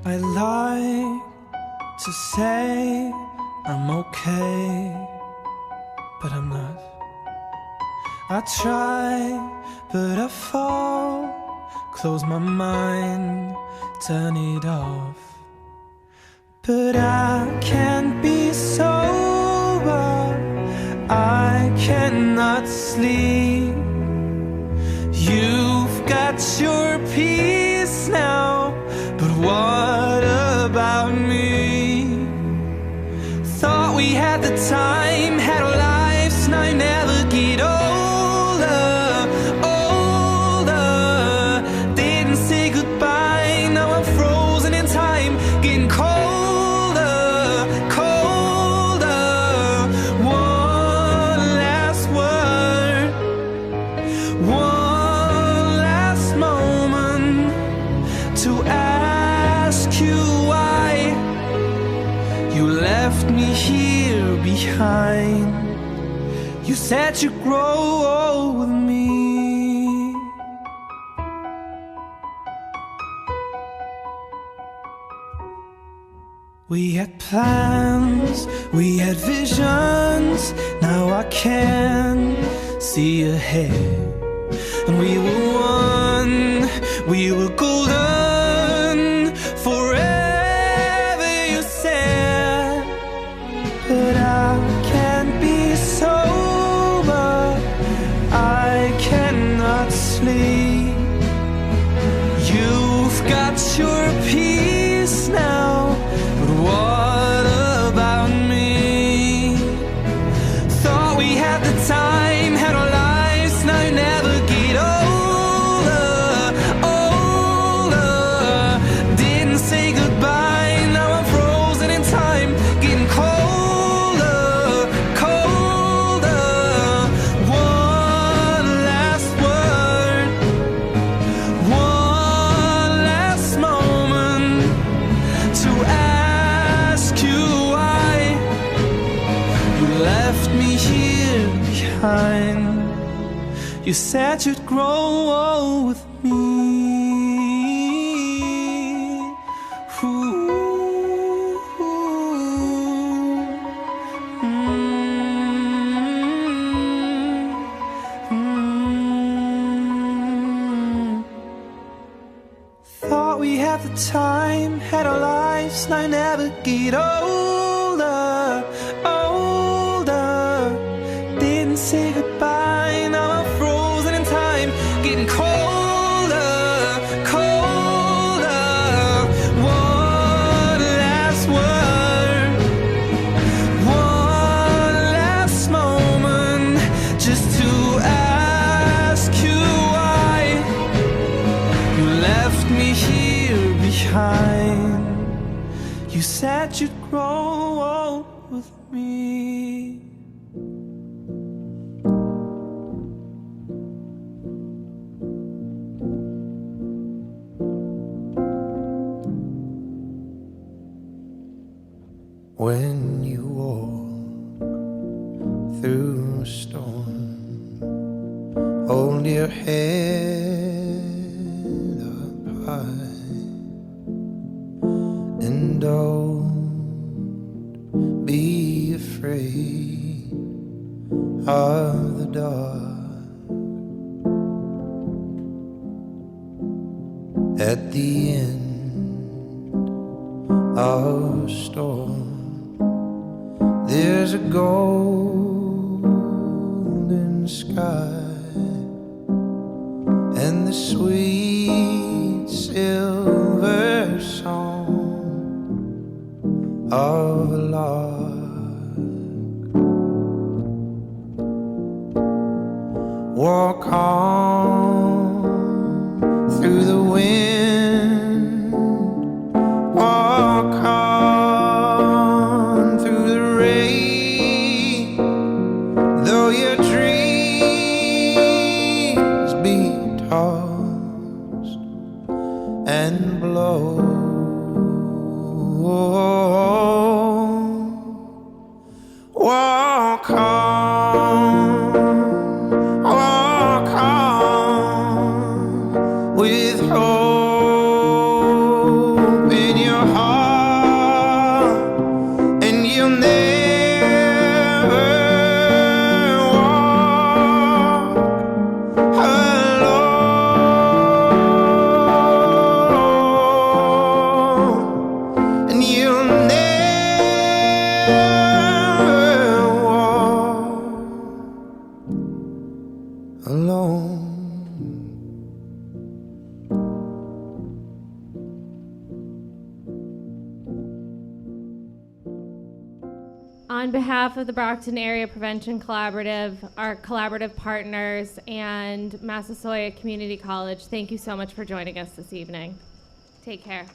I like to say I'm okay, but I'm not. I try, but I fall. Close my mind, turn it off. But I can't be sober, I cannot sleep. You've got your peace now, but what about me? Thought we had the time, had our lives, and I never get older, older. Didn't say goodbye, now I'm frozen in time, getting colder, colder. One last word, one last moment. to ask you why you left me here behind. You said you'd grow with me. We had plans, we had visions. Now I can see ahead. And we were one, we were golden, forever you said. But I can't be sober, I cannot sleep. You've got your peace now, but what about me? Thought we had the time, had our lives, now you never get older, older. Didn't say goodbye, now I'm frozen in time, getting colder, colder. One last word, one last moment to ask you why you left me here behind. You said you'd grow old with me. Thought we had the time, had our lives, now you never get older, older. Didn't say goodbye, now I'm frozen in time, getting colder, colder. One last word, one last moment, just to ask you why you left me here behind. You said you'd grow old with me. When you walk through a storm, hold your head up high, and don't be afraid of the dark. At the end of a storm, there's a golden sky and the sweet silver song of a lark. Walk on through the wind, walk on through the rain, though your dreams be tossed and blow. Walk on with hope in your heart, and you'll never walk alone, and you'll never walk alone. On behalf of the Brockton Area Prevention Collaborative, our collaborative partners, and Massasoit Community College, thank you so much for joining us this evening. Take care.